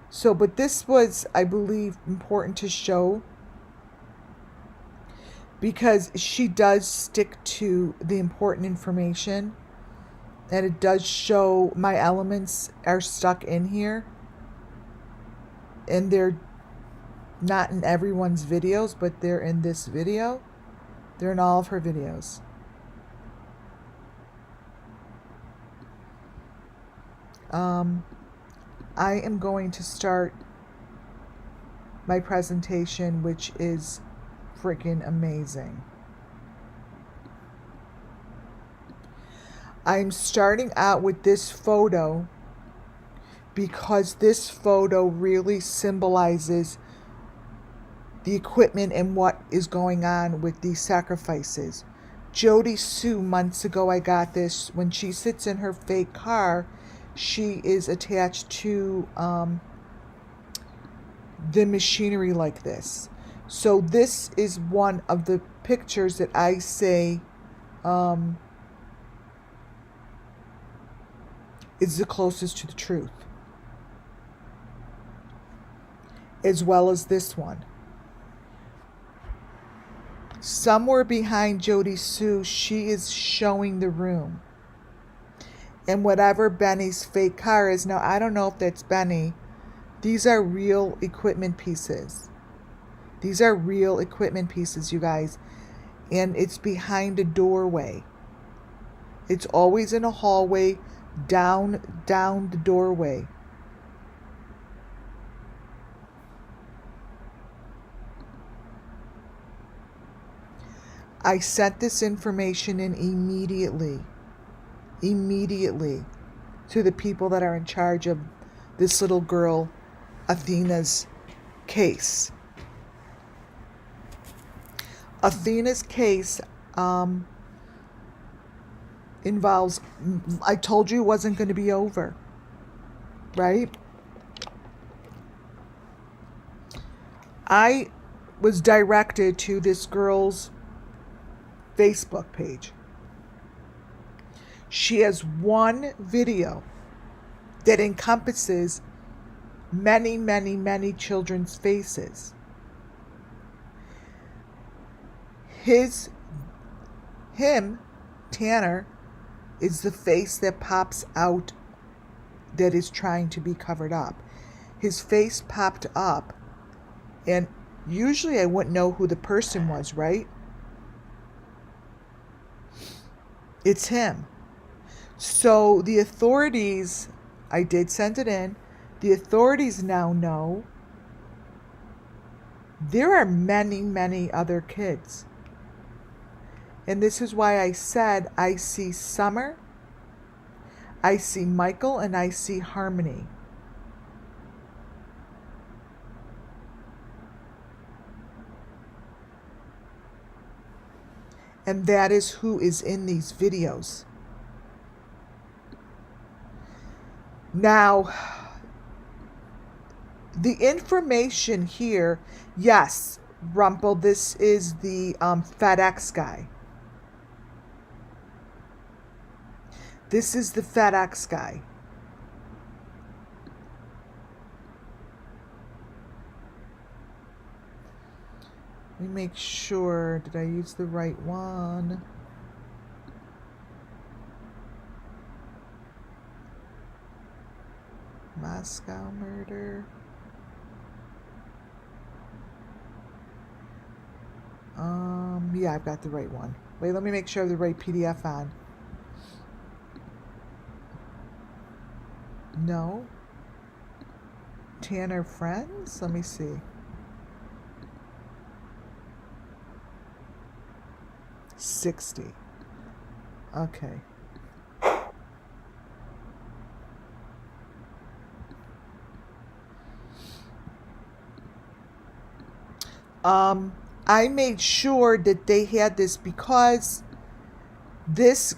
So, but this was, I believe, important to show. Because she does stick to the important information. And it does show my elements are stuck in here. And they're not in everyone's videos, but they're in this video. They're in all of her videos. I am going to start my presentation, which is freaking amazing. I'm starting out with this photo because this photo really symbolizes the equipment and what is going on with these sacrifices. Jody Sue, months ago I got this. When she sits in her fake car, she is attached to the machinery like this. So this is one of the pictures that I say is the closest to the truth, as well as this one. Somewhere behind Jody Sue, she is showing the room. And whatever Benny's fake car is, now I don't know if that's Benny. These are real equipment pieces. These are real equipment pieces, you guys. And it's behind a doorway. It's always in a hallway, down the doorway. I sent this information in immediately to the people that are in charge of this little girl, Athena's case. Athena's case involves, I told you it wasn't going to be over, right? I was directed to this girl's Facebook page. She has one video that encompasses many, many, many children's faces. Tanner, is the face that pops out that is trying to be covered up. His face popped up, and usually I wouldn't know who the person was, right? It's him. So the authorities, I did send it in, the authorities now know there are many, many other kids. And this is why I said I see Summer, I see Michael, and I see Harmony. And that is who is in these videos. Now, the information here, yes, Rumpel, this is the FedEx guy. This is the FedEx guy. Let me make sure, did I use the right one? Moscow murder. Yeah, I've got the right one. Wait, let me make sure I have the right PDF on. No. Tanner Friends? Let me see. $60. Okay. I made sure that they had this because this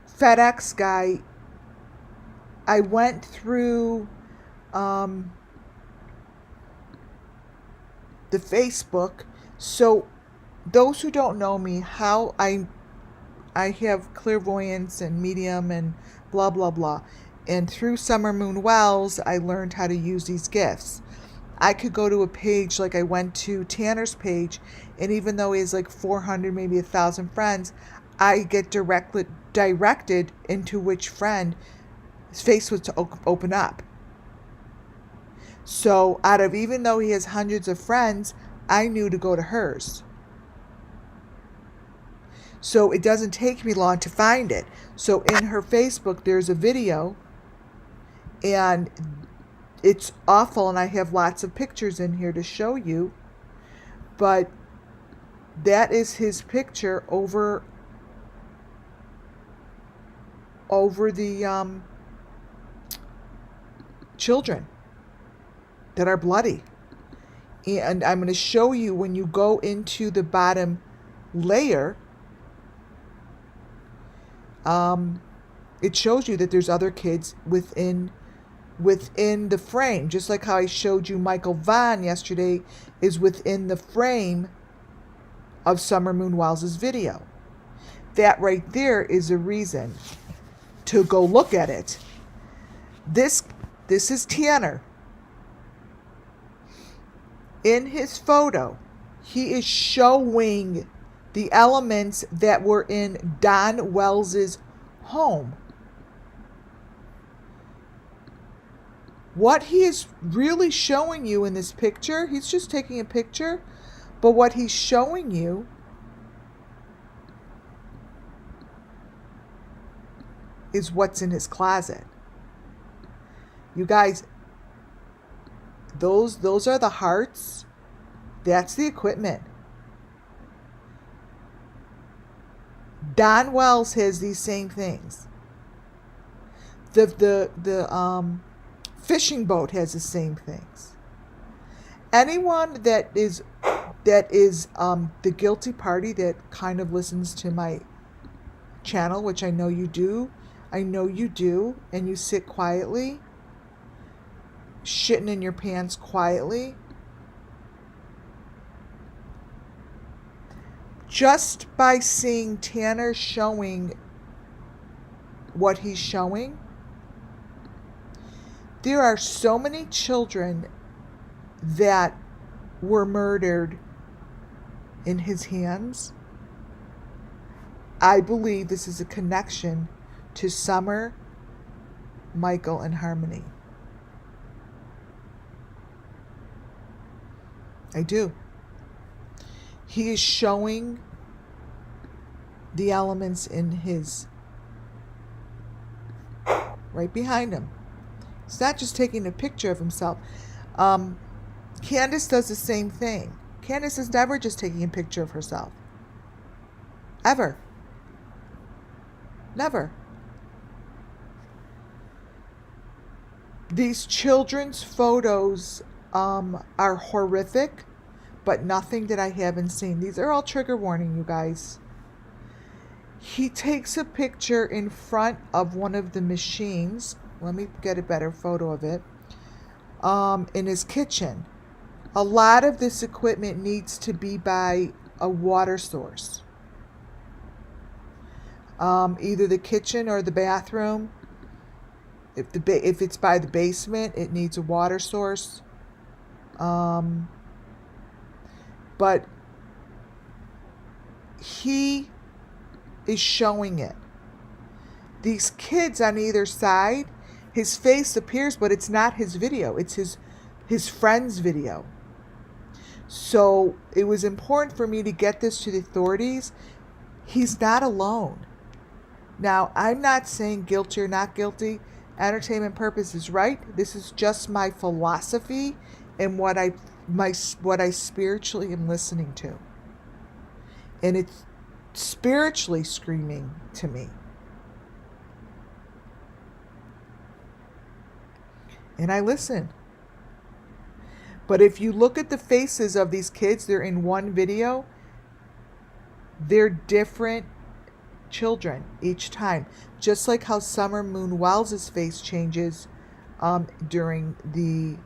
FedEx guy, I went through the Facebook. So those who don't know me, how I have clairvoyance and medium and blah, blah, blah. And through Summer Moon Wells, I learned how to use these gifts. I could go to a page, like I went to Tanner's page, and even though he has like 400, maybe 1,000 friends, I get directed into which friend his face was to open up. So even though he has hundreds of friends, I knew to go to hers. So it doesn't take me long to find it. So in her Facebook, there's a video, and it's awful, and I have lots of pictures in here to show you. But that is his picture over the children that are bloody. And I'm going to show you when you go into the bottom layer, it shows you that there's other kids within within the frame, just like how I showed you Michael Vaughn yesterday is within the frame of Summer Moon Wells's video. That right there is a reason to go look at it. This is Tanner. In his photo, he is showing the elements that were in Don Wells's home. What he is really showing you in this picture, he's just taking a picture, but what he's showing you is what's in his closet. You guys, those are the hearts. That's the equipment. Don Wells has these same things. The fishing boat has the same things. Anyone that is the guilty party that kind of listens to my channel, which I know you do, and you sit quietly, shitting in your pants quietly, just by seeing Tanner showing what he's showing. There are so many children that were murdered in his hands. I believe this is a connection to Summer, Michael, and Harmony. I do. He is showing the elements in his, right behind him. He's not just taking a picture of himself. Candace does the same thing. Candace is never just taking a picture of herself. Ever. Never. These children's photos are horrific, but nothing that I haven't seen. These are all trigger warning, you guys. He takes a picture in front of one of the machines. Let me get a better photo of it. In his kitchen. A lot of this equipment needs to be by a water source. Either the kitchen or the bathroom. If it's by the basement, it needs a water source. But he is showing it. These kids on either side, his face appears, but it's not his video. It's his friend's video. So it was important for me to get this to the authorities. He's not alone. Now, I'm not saying guilty or not guilty. Entertainment purpose is right. This is just my philosophy and what I spiritually am listening to. And it's spiritually screaming to me. And I listen. But if you look at the faces of these kids, they're in one video. They're different children each time. Just like how Summer Moon Wells's face changes during the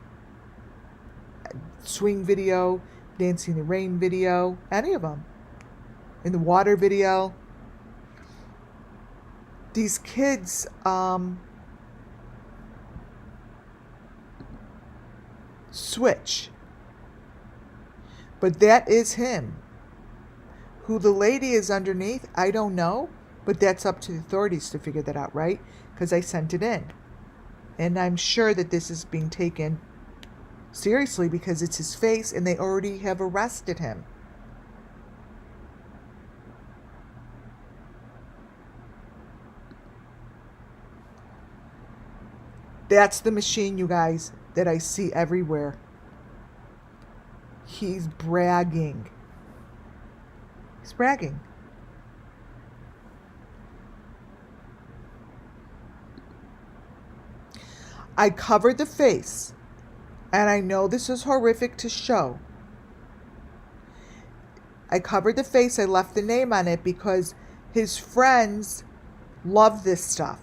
swing video, Dancing in the Rain video, any of them. In the water video. These kids switch. But that is him. Who the lady is underneath, I don't know. But that's up to the authorities to figure that out, right? Because I sent it in. And I'm sure that this is being taken seriously because it's his face and they already have arrested him. That's the machine, you guys, that I see everywhere. He's bragging. He's bragging. I covered the face, and I know this is horrific to show. I covered the face, I left the name on it because his friends love this stuff.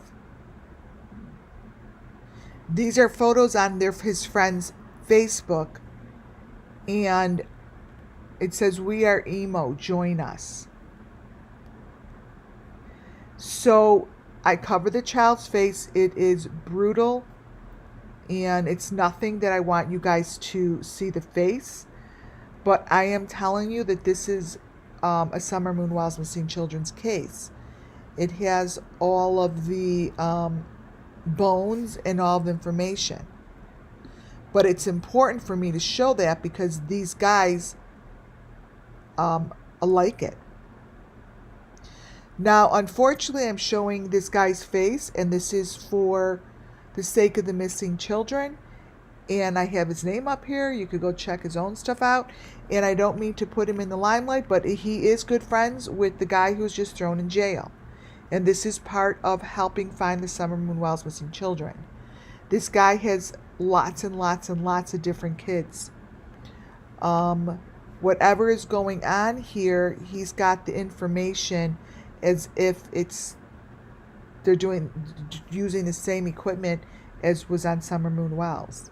These are photos on his friend's Facebook, and it says, "We are emo, join us." So I cover the child's face. It is brutal, and it's nothing that I want you guys to see the face, but I am telling you that this is a Summer Moon Wells Missing Children's case. It has all of the bones and all of the information. But it's important for me to show that because these guys like it. Now, unfortunately, I'm showing this guy's face, and this is for the sake of the missing children. And I have his name up here. You could go check his own stuff out. And I don't mean to put him in the limelight, but he is good friends with the guy who was just thrown in jail. And this is part of helping find the Summer Moon Wells missing children. This guy has lots and lots and lots of different kids. Whatever is going on here, he's got the information as if they're using the same equipment as was on Summer Moon Wells.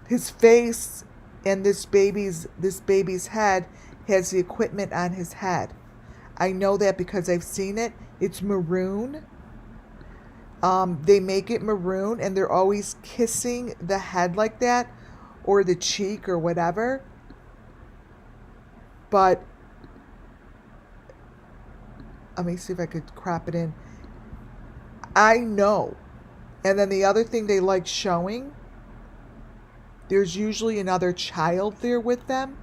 His face and this baby's head has the equipment on his head. I know that because I've seen it. It's maroon. They make it maroon, and they're always kissing the head like that, or the cheek or whatever. But let me see if I could crop it in. I know. And then the other thing they like showing, there's usually another child there with them.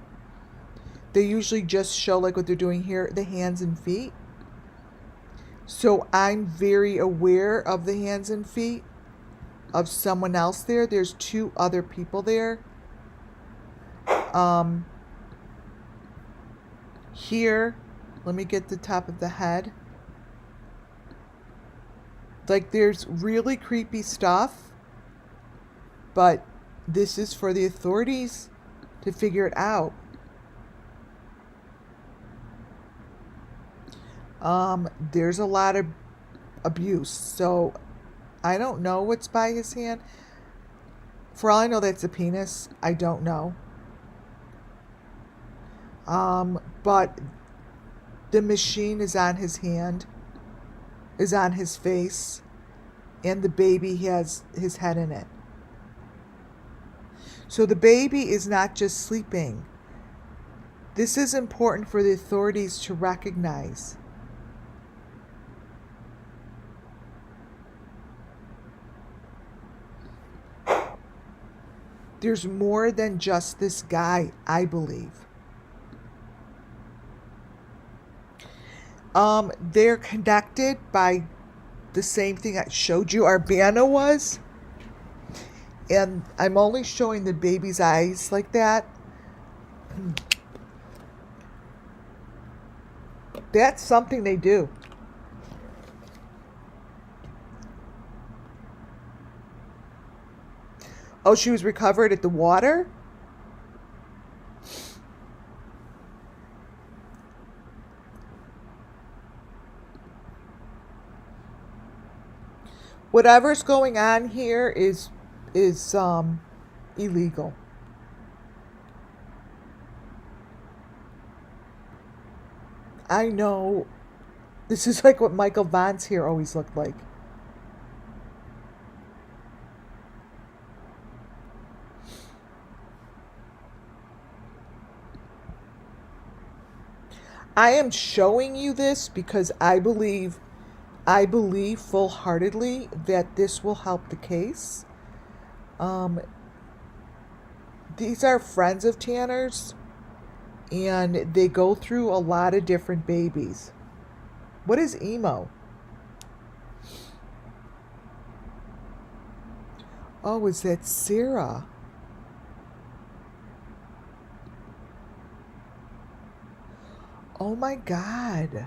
They usually just show like what they're doing here, the hands and feet. So I'm very aware of the hands and feet of someone else there. There's 2 other people there. Here, let me get the top of the head. Like, there's really creepy stuff, but this is for the authorities to figure it out. There's a lot of abuse, so I don't know what's by his hand. For all I know, that's a penis. I don't know. But the machine is on his hand, is on his face, and the baby has his head in it. So the baby is not just sleeping. This is important for the authorities to recognize. There's more than just this guy, I believe. They're connected by the same thing I showed you Arbana was. And I'm only showing the baby's eyes like that. That's something they do. Oh, she was recovered at the water? Whatever's going on here is illegal. I know. This is like what Michael Vaughn's hair always looked like. I am showing you this because I believe full-heartedly that this will help the case. These are friends of Tanner's, and they go through a lot of different babies. What is emo? Oh, is that Sarah? Oh my God.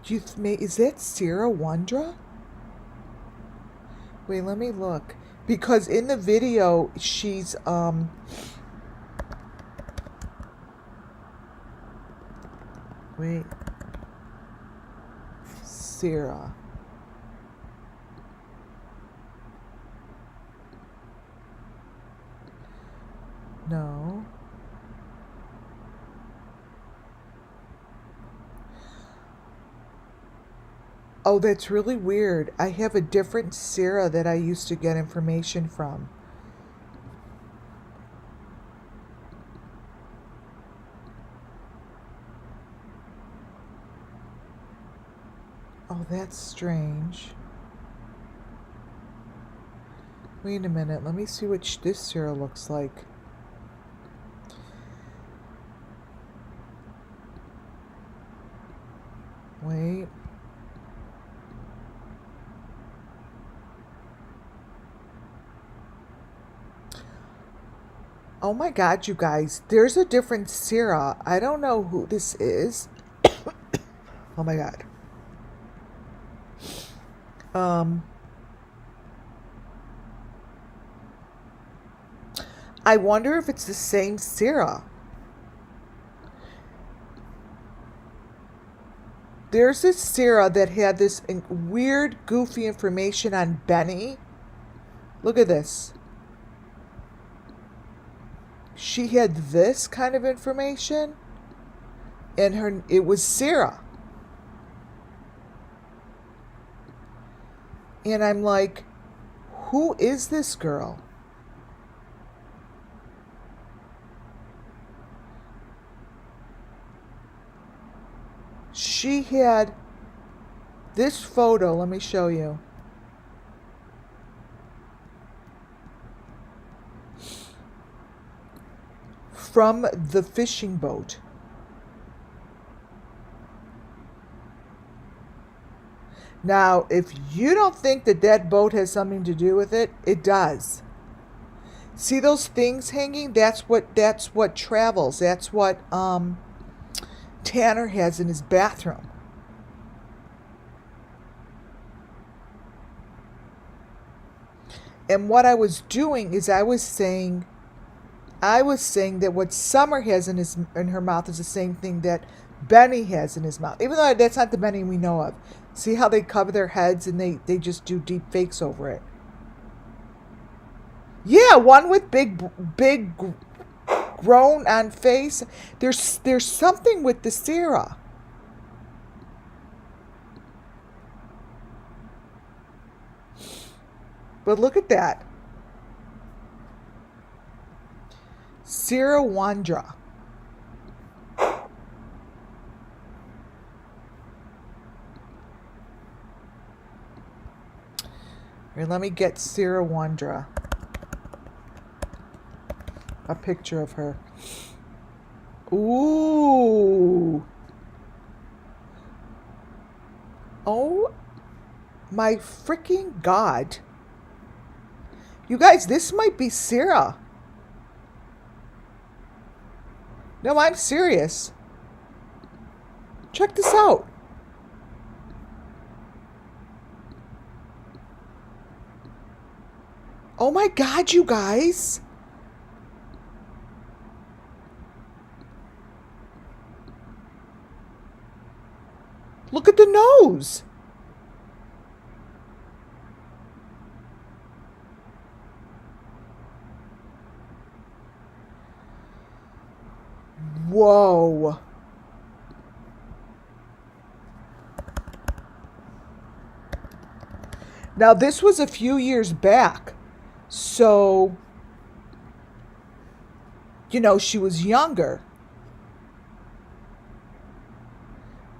Is that Sarah Wondra? Wait, let me look. Because in the video, she's, Wait. Sarah. No. Oh, that's really weird. I have a different Sarah that I used to get information from. Oh, that's strange. Wait a minute. Let me see what this Sarah looks like. Wait. Oh my God, you guys. There's a different Sarah. I don't know who this is. Oh my God. I wonder if it's the same Sarah. There's this Sarah that had this weird, goofy information on Benny. Look at this. She had this kind of information, and it was Sarah. And I'm like, who is this girl? She had this photo. Let me show you. From the fishing boat. Now, if you don't think that that boat has something to do with it, it does. See those things hanging? That's what travels. That's what Tanner has in his bathroom. And what I was doing is I was saying that what Summer has in her mouth is the same thing that Benny has in his mouth. Even though that's not the Benny we know of. See how they cover their heads and they just do deep fakes over it. Yeah, one with big grown on face. There's something with the Sarah. But look at that. Sarah Wandra. Here, let me get Sarah Wandra. A picture of her. Ooh. Oh my freaking God. You guys, this might be Sarah. No, I'm serious. Check this out. Oh my God, you guys. Look at the nose. Whoa. Now, this was a few years back. So, she was younger.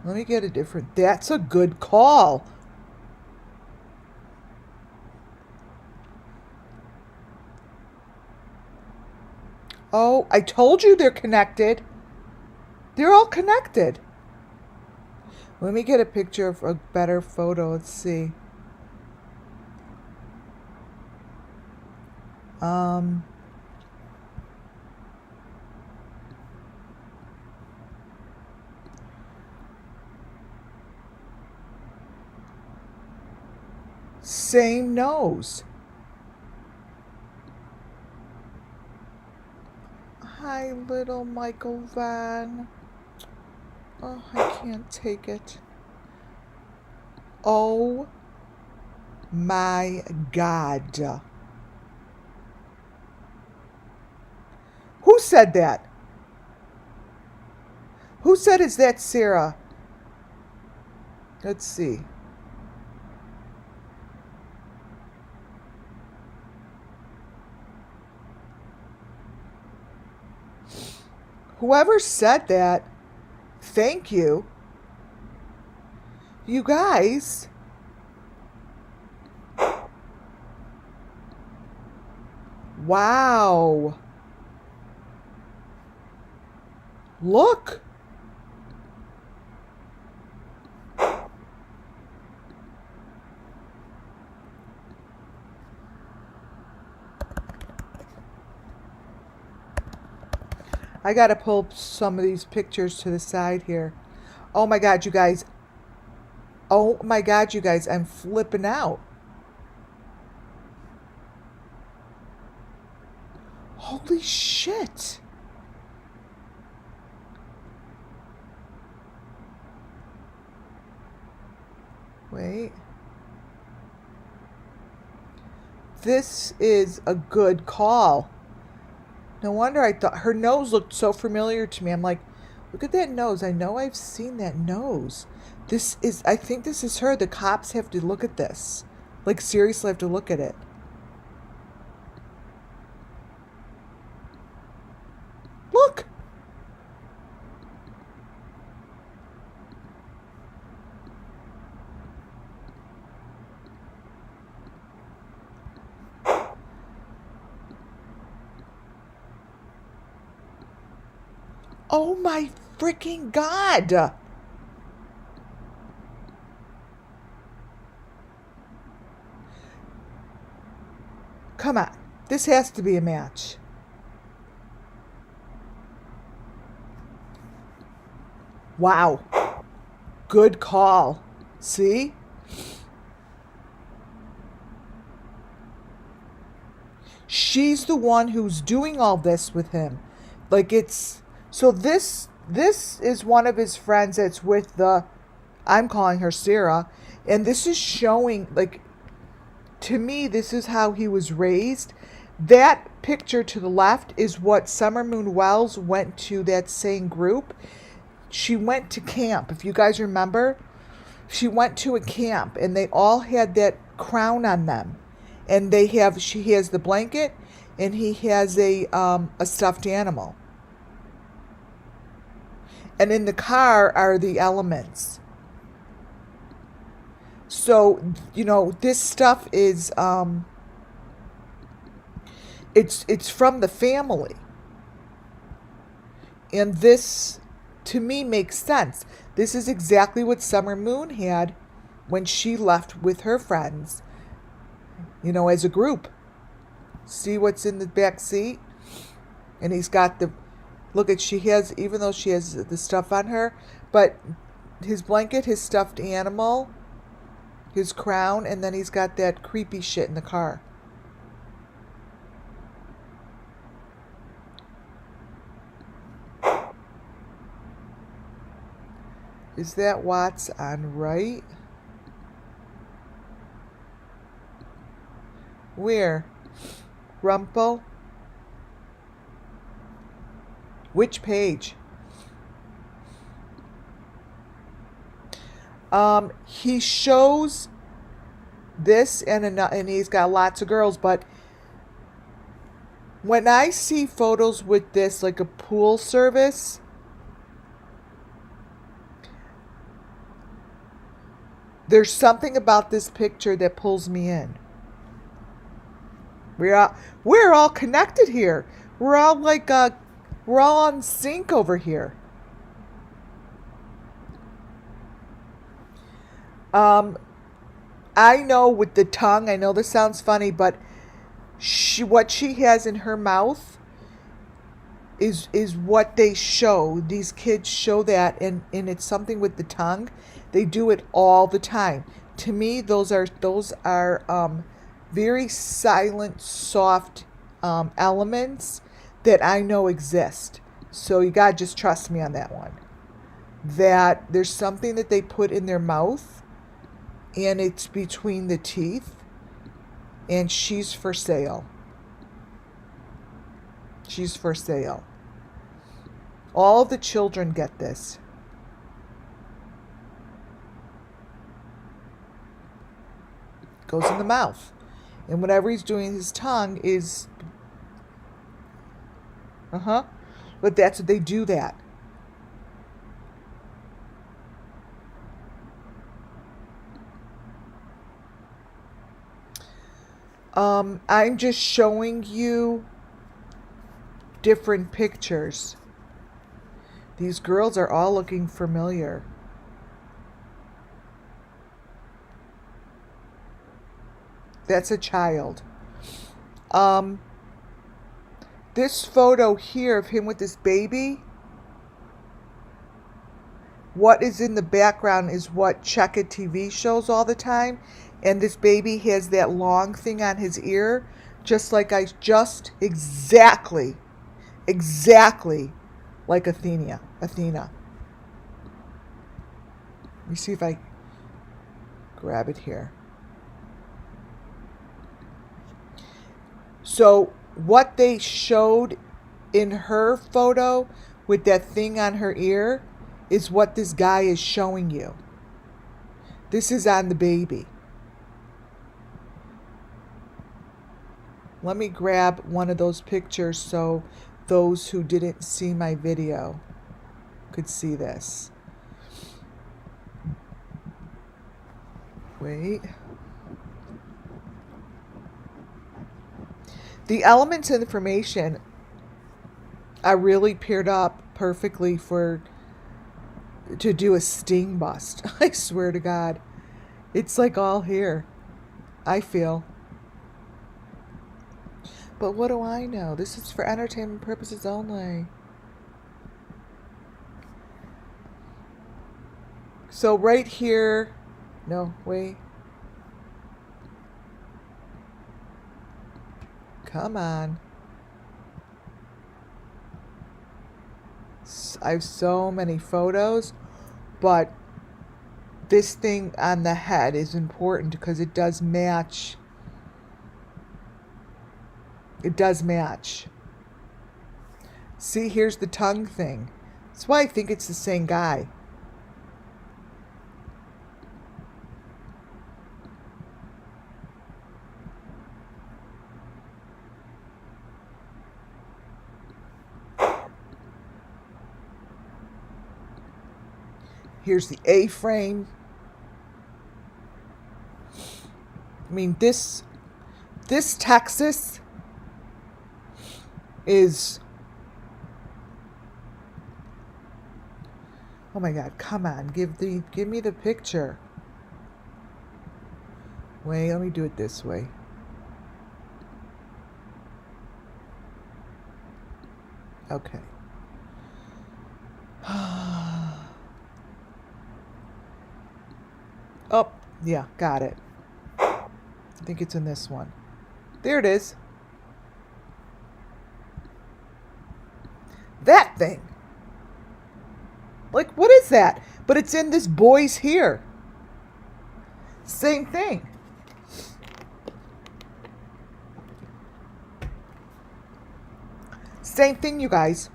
Let me get a different. That's a good call. Oh, I told you they're connected. They're all connected. Let me get a picture of a better photo. Let's see. Same nose. Hi, little Michael Van. Oh, I can't take it. Oh my God. Who said that? Who said is that Sarah? Let's see. Whoever said that, thank you. You guys. Wow. Look. I gotta pull some of these pictures to the side here. Oh my God, you guys. Oh my God, you guys. I'm flipping out. Holy shit. Wait. This is a good call. No wonder I thought her nose looked so familiar to me. I'm like, look at that nose. I know I've seen that nose. I think this is her. The cops have to look at this. Like, seriously, have to look at it. Look. Oh my freaking God. Come on. This has to be a match. Wow. Good call. See? She's the one who's doing all this with him. Like, it's... So this is one of his friends that's with I'm calling her Sarah. And this is showing, like, to me, this is how he was raised. That picture to the left is what Summer Moon Wells went to that same group. She went to camp, if you guys remember. She went to a camp, and they all had that crown on them. And she has the blanket, and he has a stuffed animal. And in the car are the elements. So, this stuff is, it's from the family. And this, to me, makes sense. This is exactly what Summer Moon had when she left with her friends, as a group. See what's in the back seat? And he's got even though she has the stuff on her, but his blanket, his stuffed animal, his crown, and then he's got that creepy shit in the car. Is that Watts on right? Where? Rumple? Which page? He shows this and he's got lots of girls, but when I see photos with this, like a pool service, there's something about this picture that pulls me in. We're all connected here. We're all on sync over here. I know with the tongue, I know this sounds funny, but what she has in her mouth is what they show. These kids show that, and it's something with the tongue. They do it all the time. To me, those are very silent, soft elements that I know exist. So you gotta just trust me on that one. that there's something that they put in their mouth and it's between the teeth, and she's for sale. She's for sale. All the children get this. Goes in the mouth. And whatever he's doing, his tongue is... But that's what they do that. I'm just showing you different pictures. These girls are all looking familiar. That's a child. This photo here of him with this baby, what is in the background is what Check It TV shows all the time. And this baby has that long thing on his ear, just like exactly like Athena. Let me see if I grab it here. So what they showed in her photo with that thing on her ear is what this guy is showing you. This is on the baby. Let me grab one of those pictures so those who didn't see my video could see this. Wait. The elements and information are really paired up perfectly to do a sting bust. I swear to God. It's like all here, I feel. But what do I know? This is for entertainment purposes only. So right here, no, wait. Come on. I have so many photos, but this thing on the head is important because it does match. It does match. See, here's the tongue thing. That's why I think it's the same guy. Here's the A-frame. I mean, this Texas is... Oh my God, come on, give me the picture. Wait, let me do it this way. Okay. Oh, yeah, got it. I think it's in this one. There it is. That thing. Like, what is that? But it's in this boy's here. Same thing. Same thing, you guys.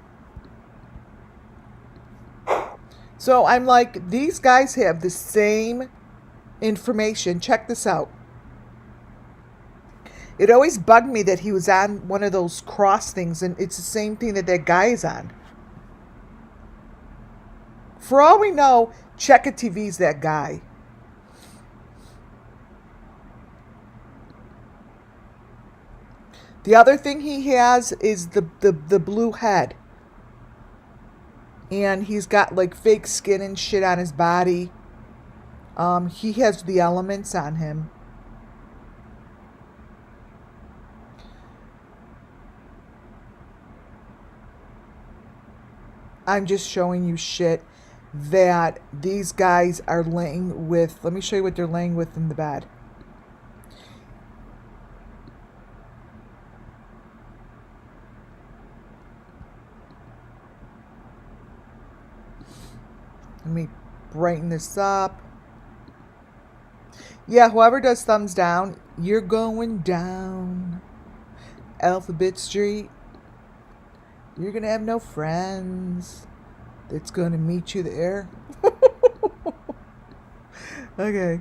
So I'm like, these guys have the same information. Check this out. It always bugged me that he was on one of those cross things, and it's the same thing that guy is on. For all we know, Check It TV's that guy. The other thing he has is the blue head. And he's got like fake skin and shit on his body. He has the elements on him. I'm just showing you shit that these guys are laying with. Let me show you what they're laying with in the bed. Let me brighten this up. Yeah, whoever does thumbs down, you're going down Alphabet Street. You're going to have no friends that's going to meet you there. Okay.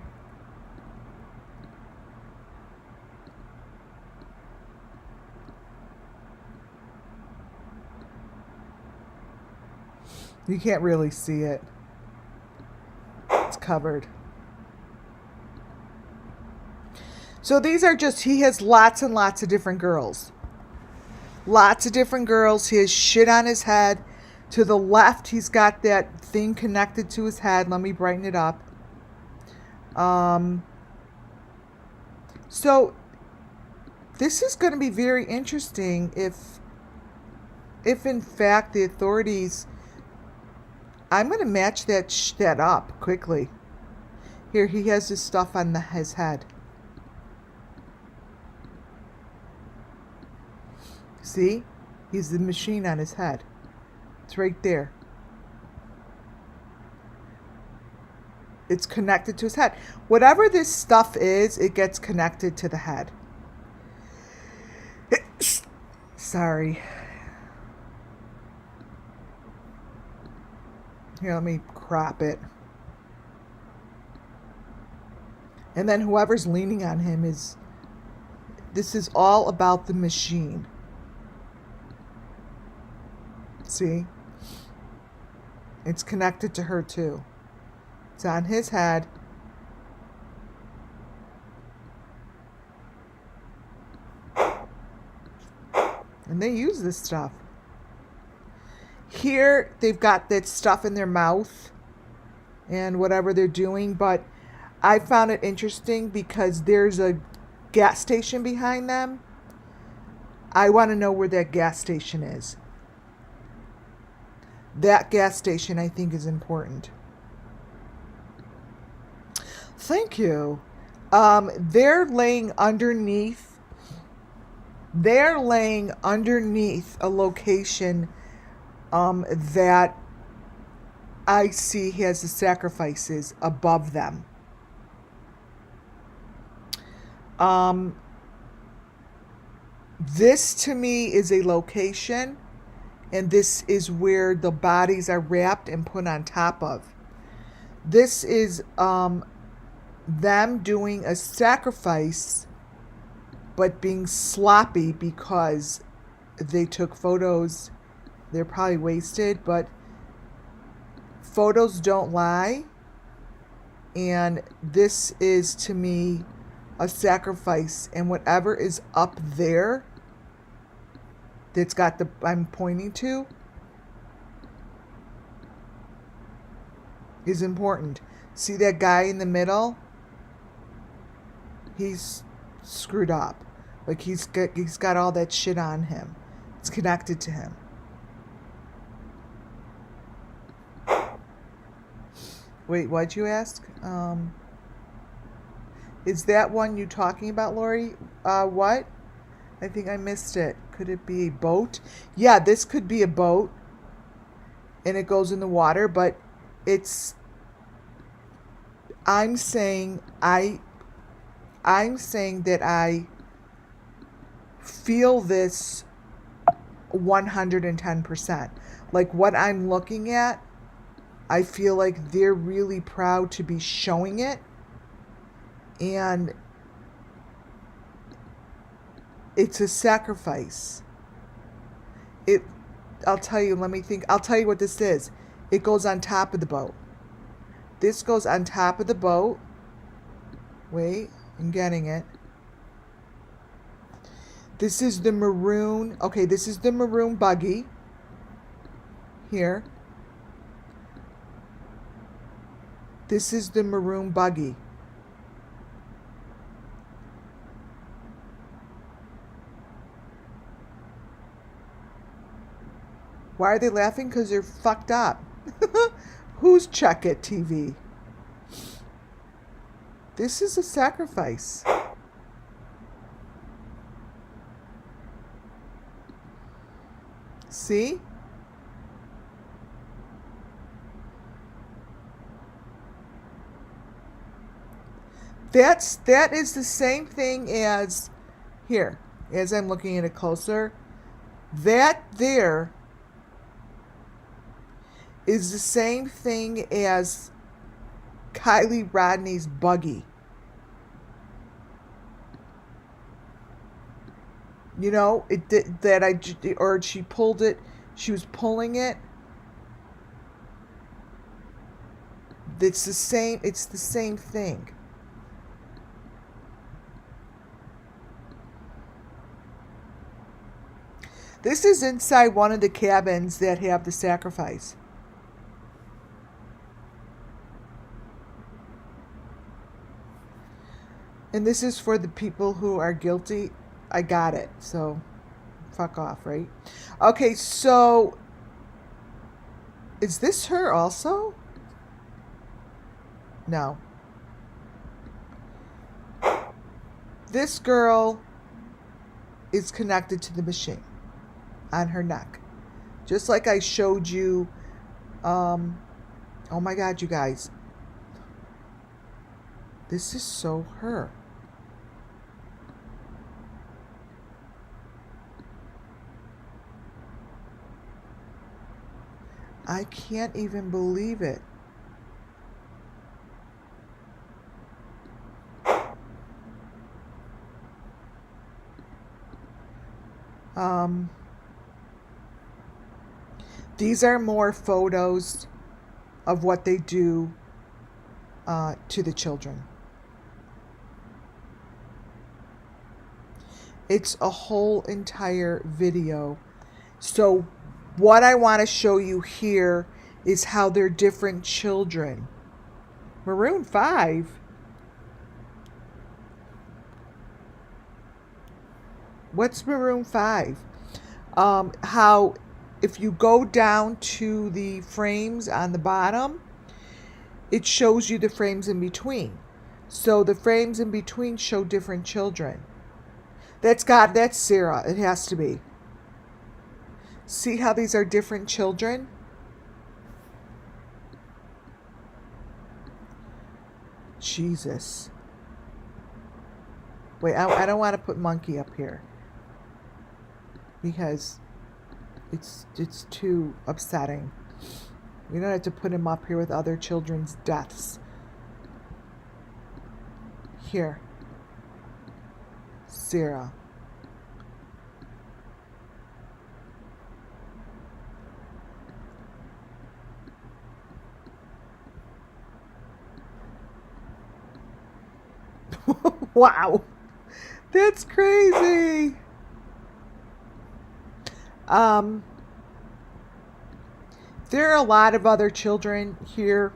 You can't really see it. It's covered. So these are just, he has lots and lots of different girls. Lots of different girls. He has shit on his head. To the left, he's got that thing connected to his head. Let me brighten it up. So this is going to be very interesting if in fact the authorities, I'm going to match that up quickly. Here, he has this stuff on his head. See? He's the machine on his head. It's right there. It's connected to his head. Whatever this stuff is, it gets connected to the head. Sorry. Here, let me crop it. And then whoever's leaning on him is... This is all about the machine. See? It's connected to her too. It's on his head. And they use this stuff. Here, they've got that stuff in their mouth and whatever they're doing, but I found it interesting because there's a gas station behind them. I want to know where that gas station is. That gas station, I think, is important. Thank you. They're laying underneath a location that I see has the sacrifices above them. This to me is a location, and this is where the bodies are wrapped and put on top of. This is them doing a sacrifice, but being sloppy because they took photos. They're probably wasted, but photos don't lie. And this is, to me, a sacrifice. And whatever is up there that's got the, I'm pointing to, is important. See that guy in the middle? He's screwed up. Like he's got all that shit on him. It's connected to him. Wait, what'd you ask? Is that one you talking about, Lori? What? I think I missed it. Could it be a boat? Yeah, this could be a boat. And it goes in the water, but it's... I'm saying that I feel this 110%. Like what I'm looking at, I feel like they're really proud to be showing it. And it's a sacrifice. I'll tell you what this is. It goes on top of the boat. This goes on top of the boat. Wait, I'm getting it. This is the maroon. Okay, this is the maroon buggy. Here. This is the maroon buggy. Why are they laughing? Because they're fucked up. Who's Check It TV? This is a sacrifice. See? That is the same thing as here, as I'm looking at it closer. That there is the same thing as Kylie Rodney's buggy. You know, it did that or she pulled it, she was pulling it. It's the same thing. This is inside one of the cabins that have the sacrifice. And this is for the people who are guilty. I got it. So, fuck off, right? Okay, so is this her also? No. This girl is connected to the machine on her neck. Just like I showed you. Oh my God, you guys. This is so her. I can't even believe it. These are more photos of what they do to the children. It's a whole entire video. So what I want to show you here is how they're different children. Maroon 5? What's Maroon 5? How if you go down to the frames on the bottom, it shows you the frames in between. So the frames in between show different children. That's Sarah. It has to be. See how these are different children? Jesus. Wait, I don't want to put monkey up here. Because it's too upsetting. We don't have to put him up here with other children's deaths. Here. Sarah. Wow. That's crazy. There are a lot of other children here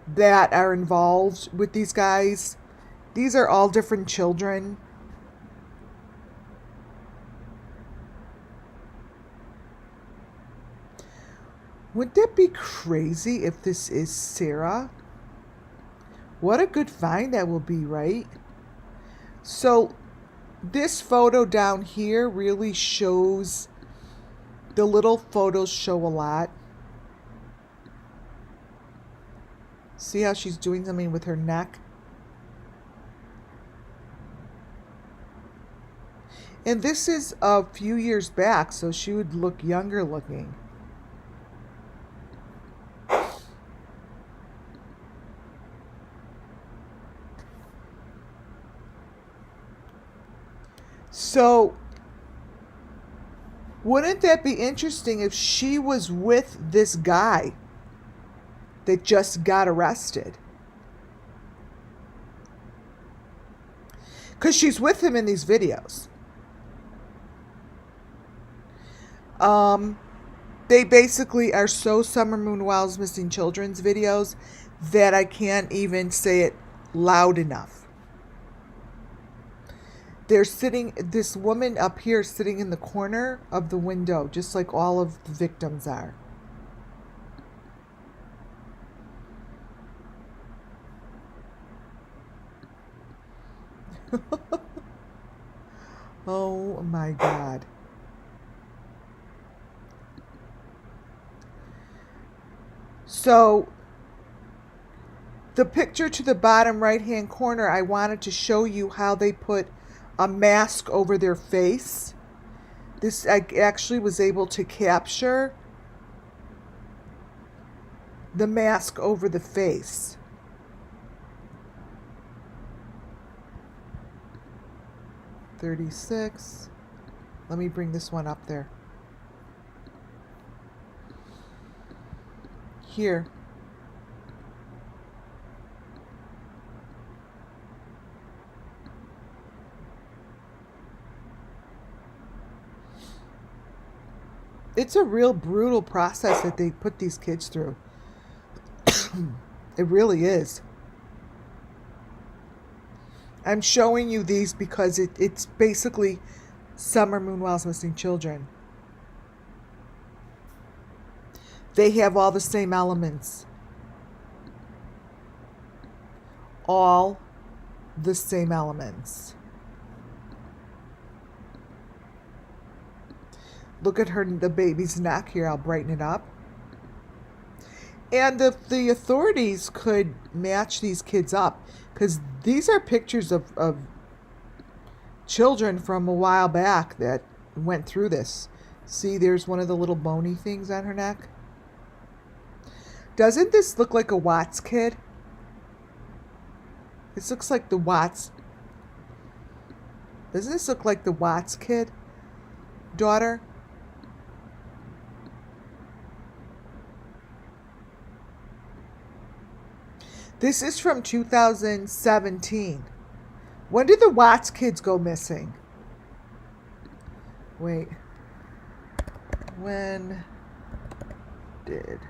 that are involved with these guys. These are all different children. Wouldn't that be crazy if this is Sarah? What a good find that will be, right? So this photo down here really shows, the little photos show a lot. See how she's doing something with her neck? And this is a few years back, so she would look younger looking. So, wouldn't that be interesting if she was with this guy that just got arrested? Because she's with him in these videos. They basically are so Summer Moon Wild's Missing Children's videos that I can't even say it loud enough. They're sitting, this woman up here sitting in the corner of the window, just like all of the victims are. Oh my God. So The picture to the bottom right-hand corner, I wanted to show you how they put a mask over their face. This I actually was able to capture the mask over the face. $36. Let me bring this one up there. Here. It's a real brutal process that they put these kids through. It really is. I'm showing you these because it's basically Summer Moonwell's Missing Children. They have all the same elements. All the same elements. Look at the baby's neck here. I'll brighten it up. And the authorities could match these kids up, because these are pictures of children from a while back that went through this. See, there's one of the little bony things on her neck. Doesn't this look like a Watts kid? This looks like the Watts. Doesn't this look like the Watts kid? Daughter? This is from 2017. When did the Watts kids go missing? Wait. When did...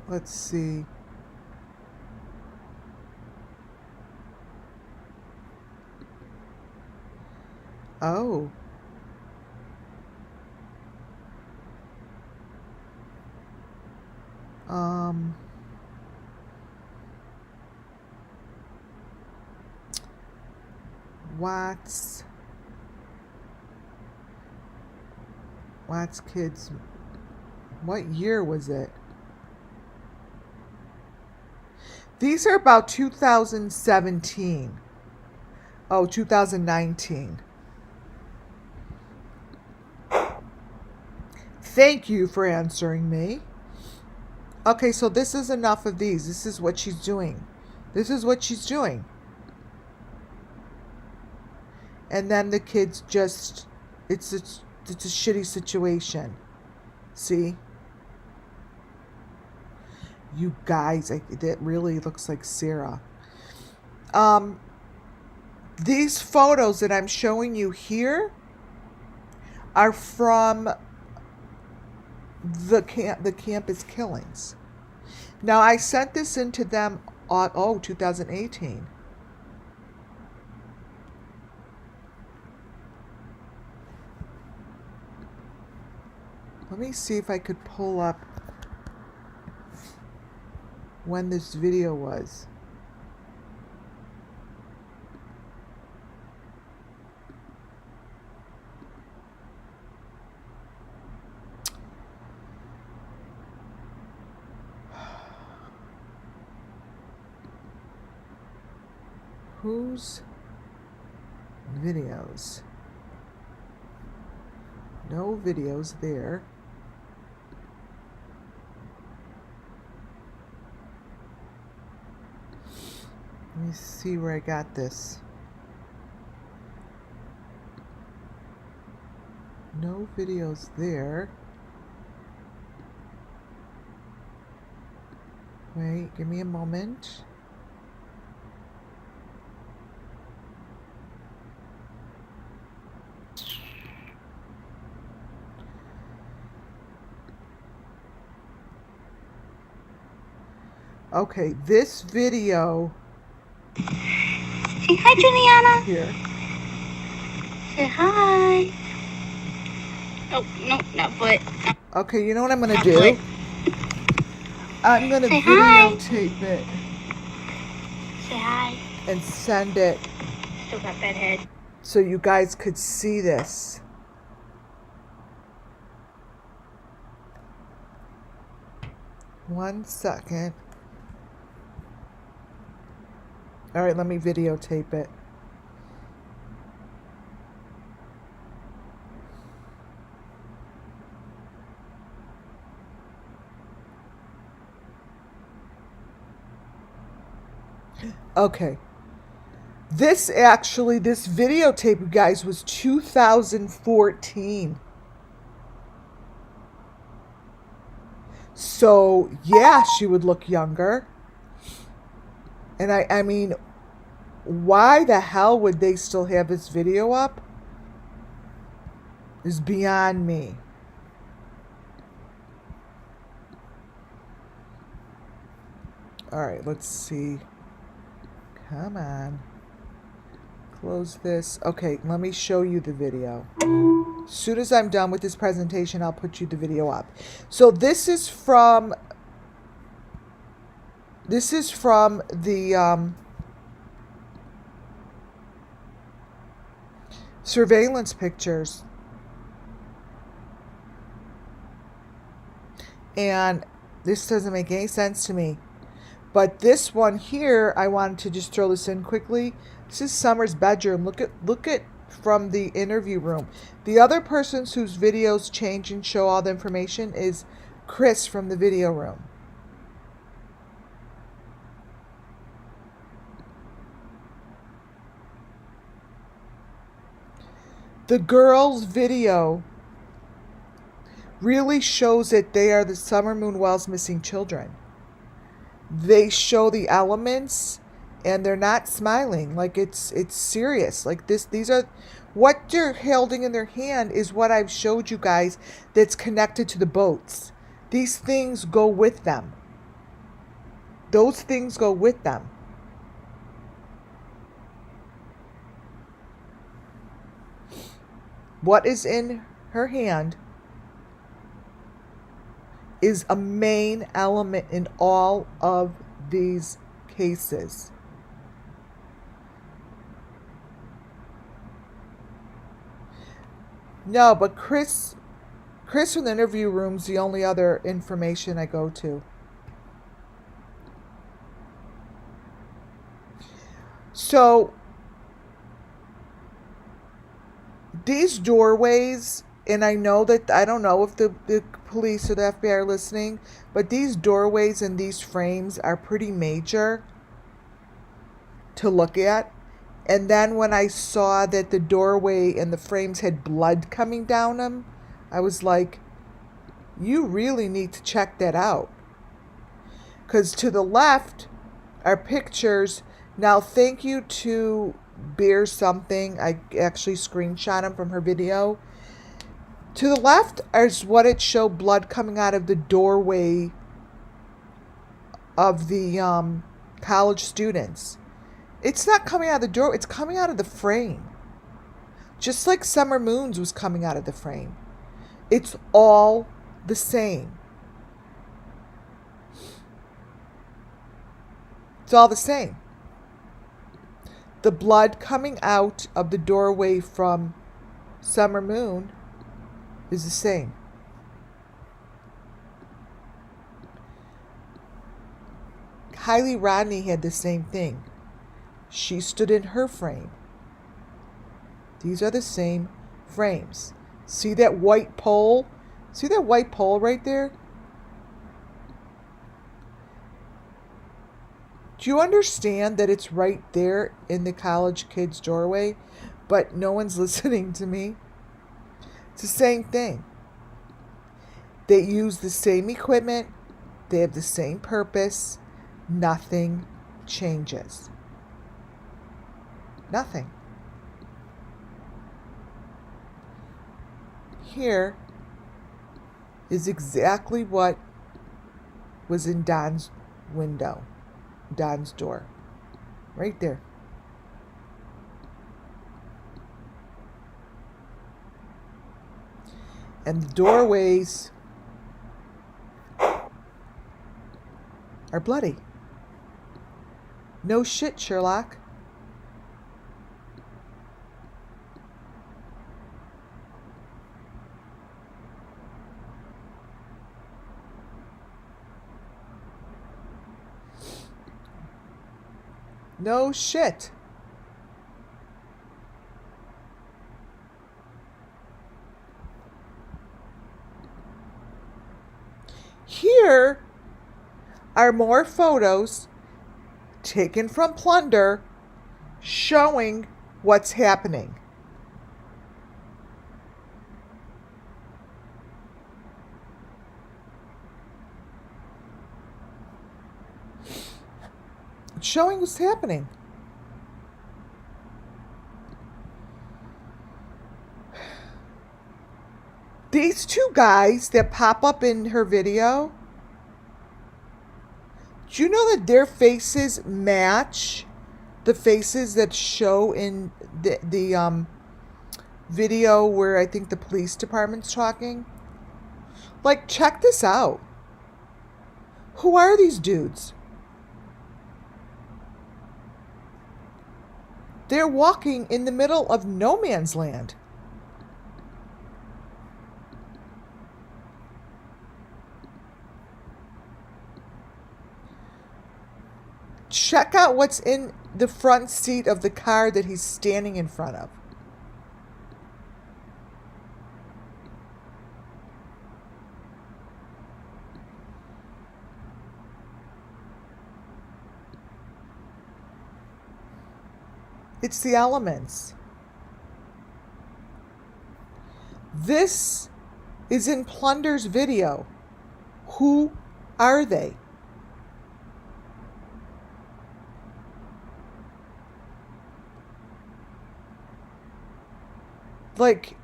Let's see. Oh. Watts kids. What year was it? These are about 2017. Oh, 2019. Thank you for answering me. Okay, so this is enough of these. This is what she's doing. This is what she's doing. And then the kids just, it's a shitty situation. See? You guys, that really looks like Sarah. These photos that I'm showing you here are from the campus killings. Now, I sent this in to them on, 2018. Let me see if I could pull up when this video was. Whose videos? No videos there. Let me see where I got this. No videos there. Wait, give me a moment. Okay, this video. Say hi, Juliana. Here. Say hi. Oh, no, not foot. Okay, you know what I'm going to do? Foot. I'm going to Say hi. videotape it. Say hi. And send it Still got that head. so you guys could see this. 1 second. All right, let me videotape it. Okay. This videotape, you guys, was 2014. So, yeah, she would look younger. And I mean, why the hell would they still have this video up? Is beyond me. All right, let's see. Come on. Close this. Okay, let me show you the video. As soon as I'm done with this presentation, I'll put you the video up. So this is from the surveillance pictures. And this doesn't make any sense to me. But this one here, I wanted to just throw this in quickly. This is Summer's bedroom. Look at from the interview room. The other person whose videos change and show all the information is Chris from the video room. The girls' video really shows that they are the Summer Moon Wells missing children. They show the elements and they're not smiling. Like it's serious. Like these are what they're holding in their hand is what I've showed you guys that's connected to the boats. These things go with them. Those things go with them. What is in her hand is a main element in all of these cases. No, but Chris from the interview room's the only other information I go to. So these doorways, and I know that, I don't know if the police or the FBI are listening, but these doorways and these frames are pretty major to look at. And then when I saw that the doorway and the frames had blood coming down them, I was like, you really need to check that out. Because to the left are pictures. Now, thank you to Beer Something. I actually screenshot them from her video. To the left is what it showed blood coming out of the doorway of the college students. It's not coming out of the door. It's coming out of the frame. Just like Summer Moon's was coming out of the frame. It's all the same. It's all the same. The blood coming out of the doorway from Summer Moon is the same. Kylie Rodney had the same thing. She stood in her frame. These are the same frames. See that white pole? See that white pole right there? Do you understand that it's right there in the college kid's doorway, but no one's listening to me? It's the same thing. They use the same equipment. They have the same purpose. Nothing changes. Nothing. Here is exactly what was in Don's window, Don's door. Right there. And the doorways are bloody. No shit, Sherlock. No shit. Here are more photos taken from Plunder showing what's happening. It's showing what's happening. These two guys that pop up in her video, do you know that their faces match the faces that show in the video where I think the police department's talking? Like, check this out. Who are these dudes? They're walking in the middle of no man's land. Check out what's in the front seat of the car that he's standing in front of. It's the elements. This is in Plunder's video. Who are they? Like,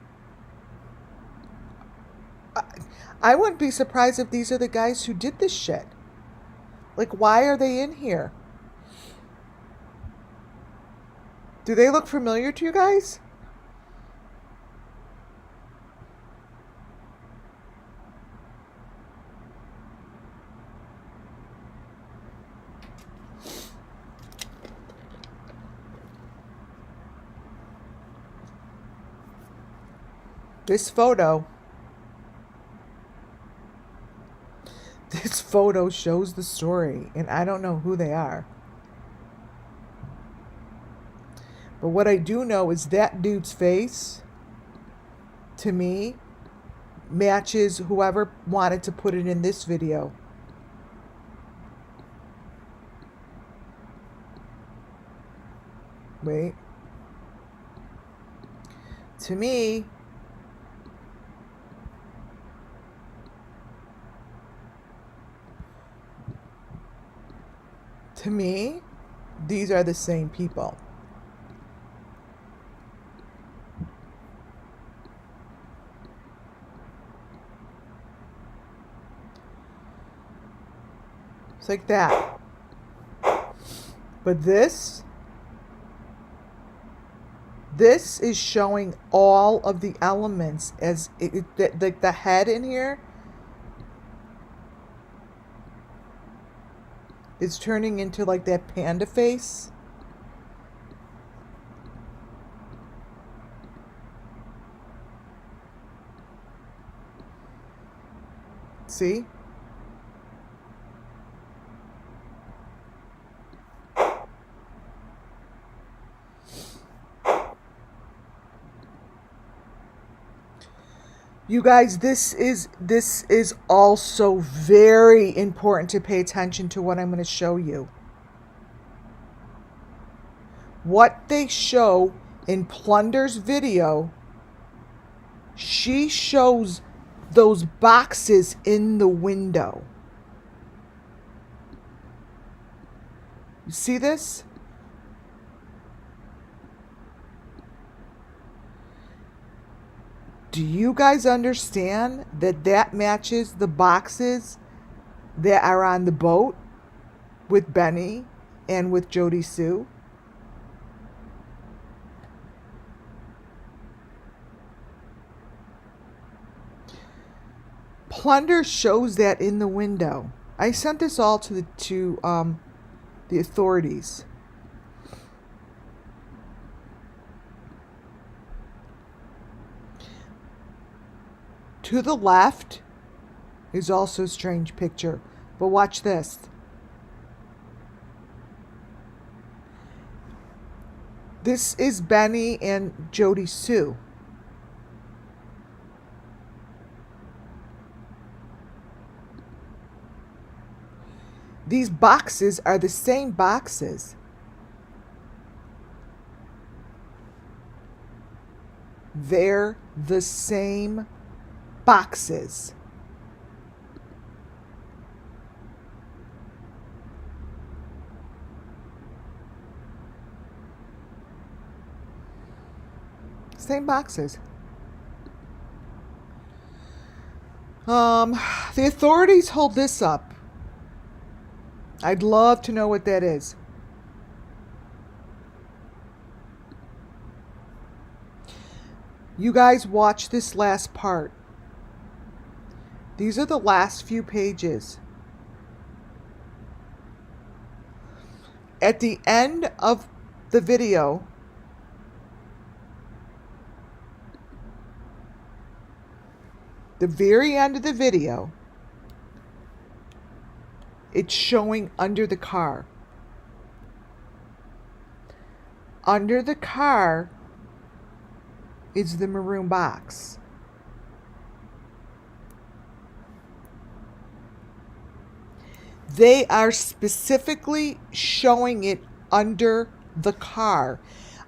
I wouldn't be surprised if these are the guys who did this shit. Like, why are they in here? Do they look familiar to you guys? This photo shows the story, and I don't know who they are. But what I do know is that dude's face, to me, matches whoever wanted to put it in this video. Wait. To me, these are the same people. It's like that. But this is showing all of the elements as like the head in here is turning into like that panda face. See? You guys, this is also very important to pay attention to what I'm going to show you. What they show in Plunder's video, she shows those boxes in the window. You see this? Do you guys understand that that matches the boxes that are on the boat with Benny and with Jody Sue? Plunder shows that in the window. I sent this all to the authorities. To the left is also a strange picture, but watch this. This is Benny and Jody Sue. These boxes are the same boxes. They're the same boxes. Same boxes. The authorities hold this up. I'd love to know what that is. You guys watch this last part. These are the last few pages. At the end of the video, the very end of the video, it's showing under the car. Under the car is the maroon box. They are specifically showing it under the car.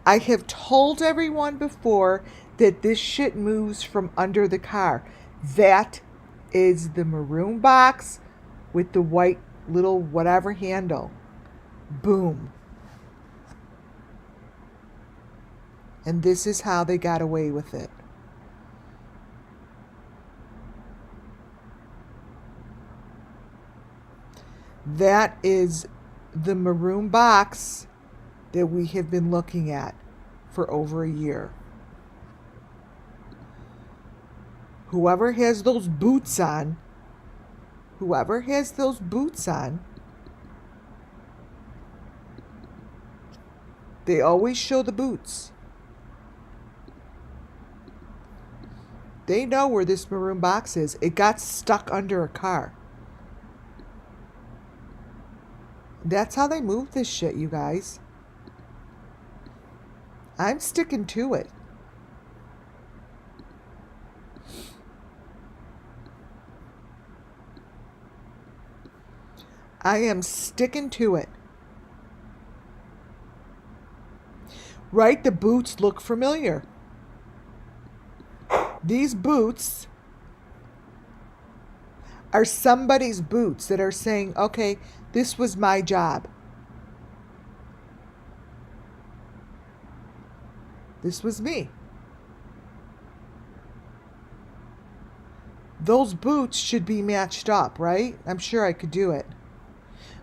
I have told everyone before that this shit moves from under the car. That is the maroon box with the white little whatever handle. Boom. And this is how they got away with it. That is the maroon box that we have been looking at for over a year. Whoever has those boots on, they always show the boots. They know where this maroon box is. It got stuck under a car. That's how they move this shit, you guys. I'm sticking to it. I am sticking to it. Right? The boots look familiar. These boots are somebody's boots that are saying, okay, this was my job. This was me. Those boots should be matched up, right? I'm sure I could do it.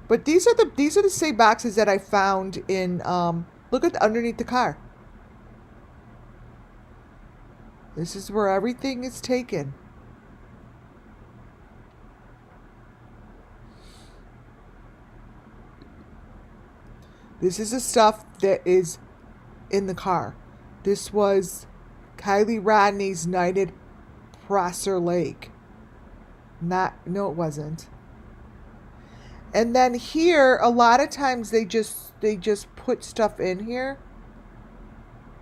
But these are the same boxes that I found in look at underneath the car. This is where everything is taken. This is the stuff that is in the car. This was Kylie Rodney's night at Prosser Lake. No, it wasn't. And then here, a lot of times they just put stuff in here,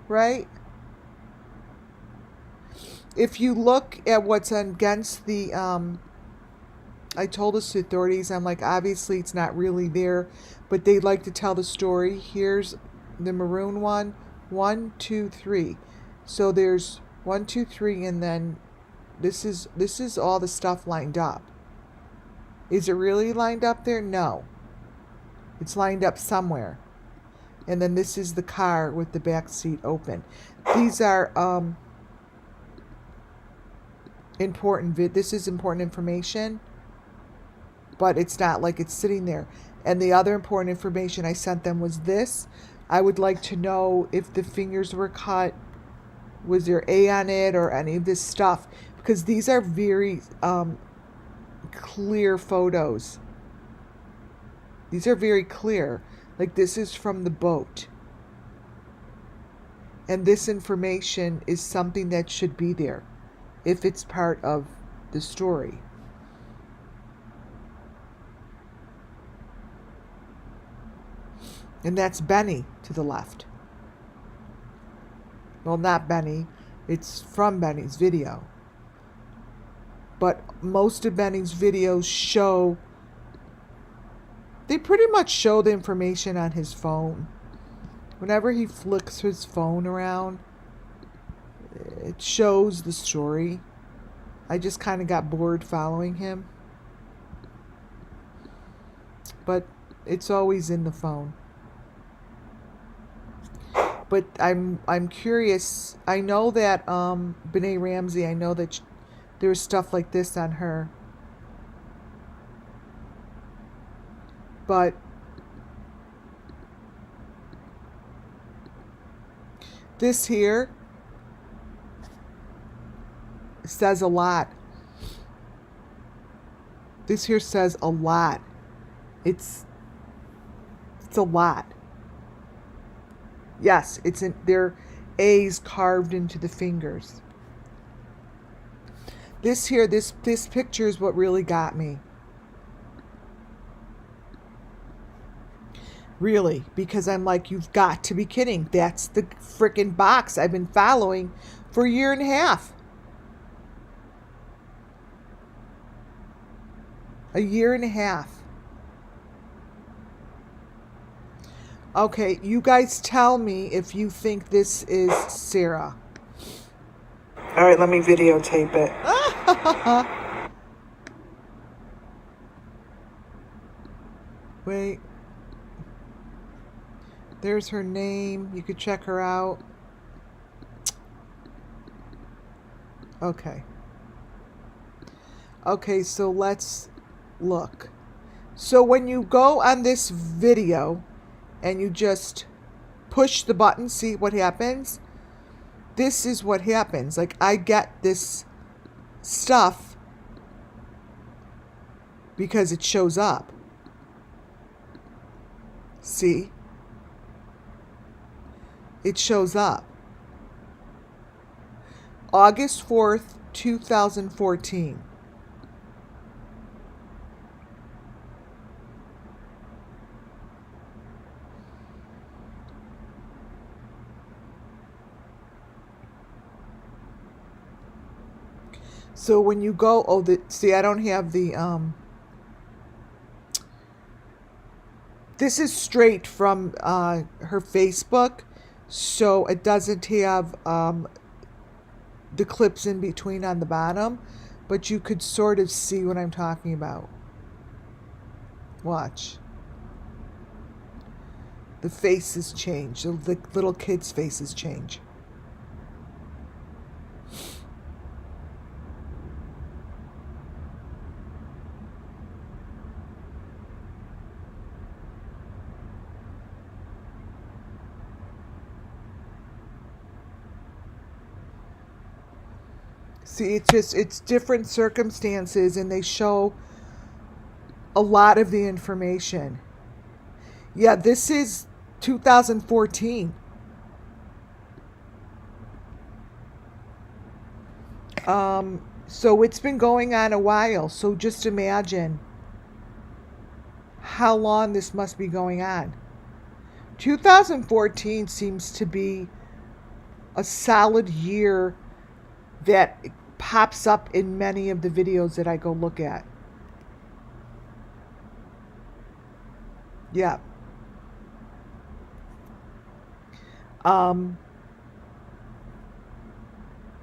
right? If you look at what's against the, I told this to authorities, I'm like, obviously it's not really there, but they like to tell the story. Here's the maroon one, 1, 2, 3. So there's 1, 2, 3, and then this is all the stuff lined up. Is it really lined up there? No. It's lined up somewhere. And then this is the car with the back seat open. These are this is important information, but it's not like it's sitting there. And the other important information I sent them was this. I would like to know if the fingers were cut, was there A on it, or any of this stuff, because these are very clear photos. These are very clear. Like, this is from the boat. And this information is something that should be there if it's part of the story. And that's Benny to the left. Well, not Benny. It's from Benny's video. But most of Benny's videos show, they pretty much show the information on his phone. Whenever he flicks his phone around, it shows the story. I just kind of got bored following him. But it's always in the phone. But I'm curious. I know that Benet Ramsey, I know that there's stuff like this on her. But this here says a lot. This here says a lot. It's a lot. Yes, it's in their A's carved into the fingers. This here, this picture is what really got me. Really, because I'm like, you've got to be kidding. That's the frickin' box I've been following for a year and a half. A year and a half. Okay, you guys tell me if you think this is Sarah. All right, let me videotape it. Wait. There's her name. You could check her out. Okay. Okay, so let's look. So when you go on this video and you just push the button, see what happens? This is what happens. Like, I get this stuff because it shows up. See? It shows up. August 4th, 2014. So when you go, see, I don't have the, this is straight from her Facebook, so it doesn't have the clips in between on the bottom, but you could sort of see what I'm talking about. Watch. The faces change, the little kids' faces change. See, it's different circumstances, and they show a lot of the information. Yeah, this is 2014. So it's been going on a while. So just imagine how long this must be going on. 2014 seems to be a solid year that pops up in many of the videos that I go look at. Yeah.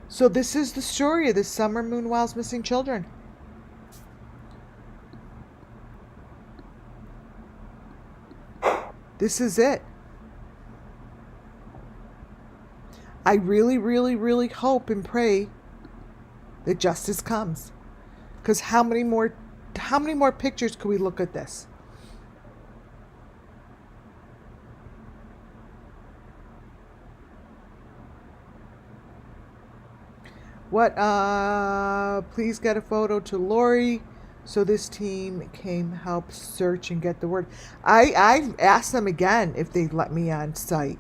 So this is the story of the Summer Moonwell's missing children. This is it. I really, really, really hope and pray that justice comes. Because how many more pictures could we look at this? What, please get a photo to Lori so this team can help search and get the word. I've asked them again if they'd let me on site.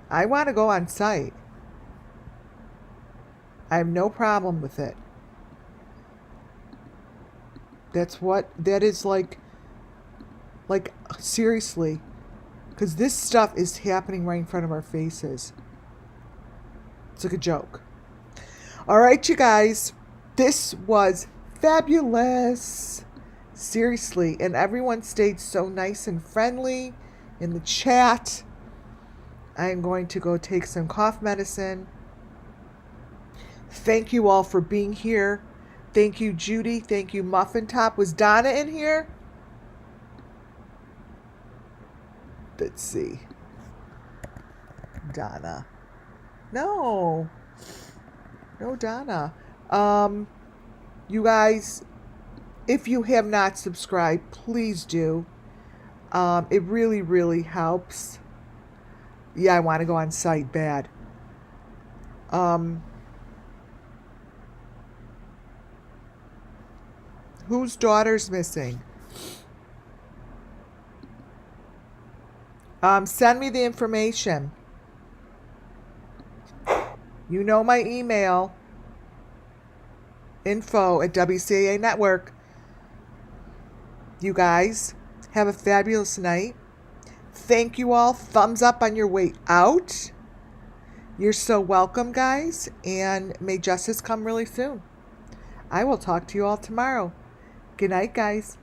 I want to go on site. I have no problem with it. That is like seriously, because this stuff is happening right in front of our faces. It's like a joke. All right, you guys. This was fabulous. Seriously. And everyone stayed so nice and friendly in the chat. I am going to go take some cough medicine. Thank you all for being here. Thank you, Judy. Thank you, Muffin Top. Was Donna in here? Let's see. Donna. No, Donna. You guys, if you have not subscribed, please do. It really, really helps. Yeah, I want to go on site bad. Whose daughter's missing? Send me the information. You know my email. info@WCAA Network. You guys have a fabulous night. Thank you all. Thumbs up on your way out. You're so welcome, guys. And may justice come really soon. I will talk to you all tomorrow. Good night, guys.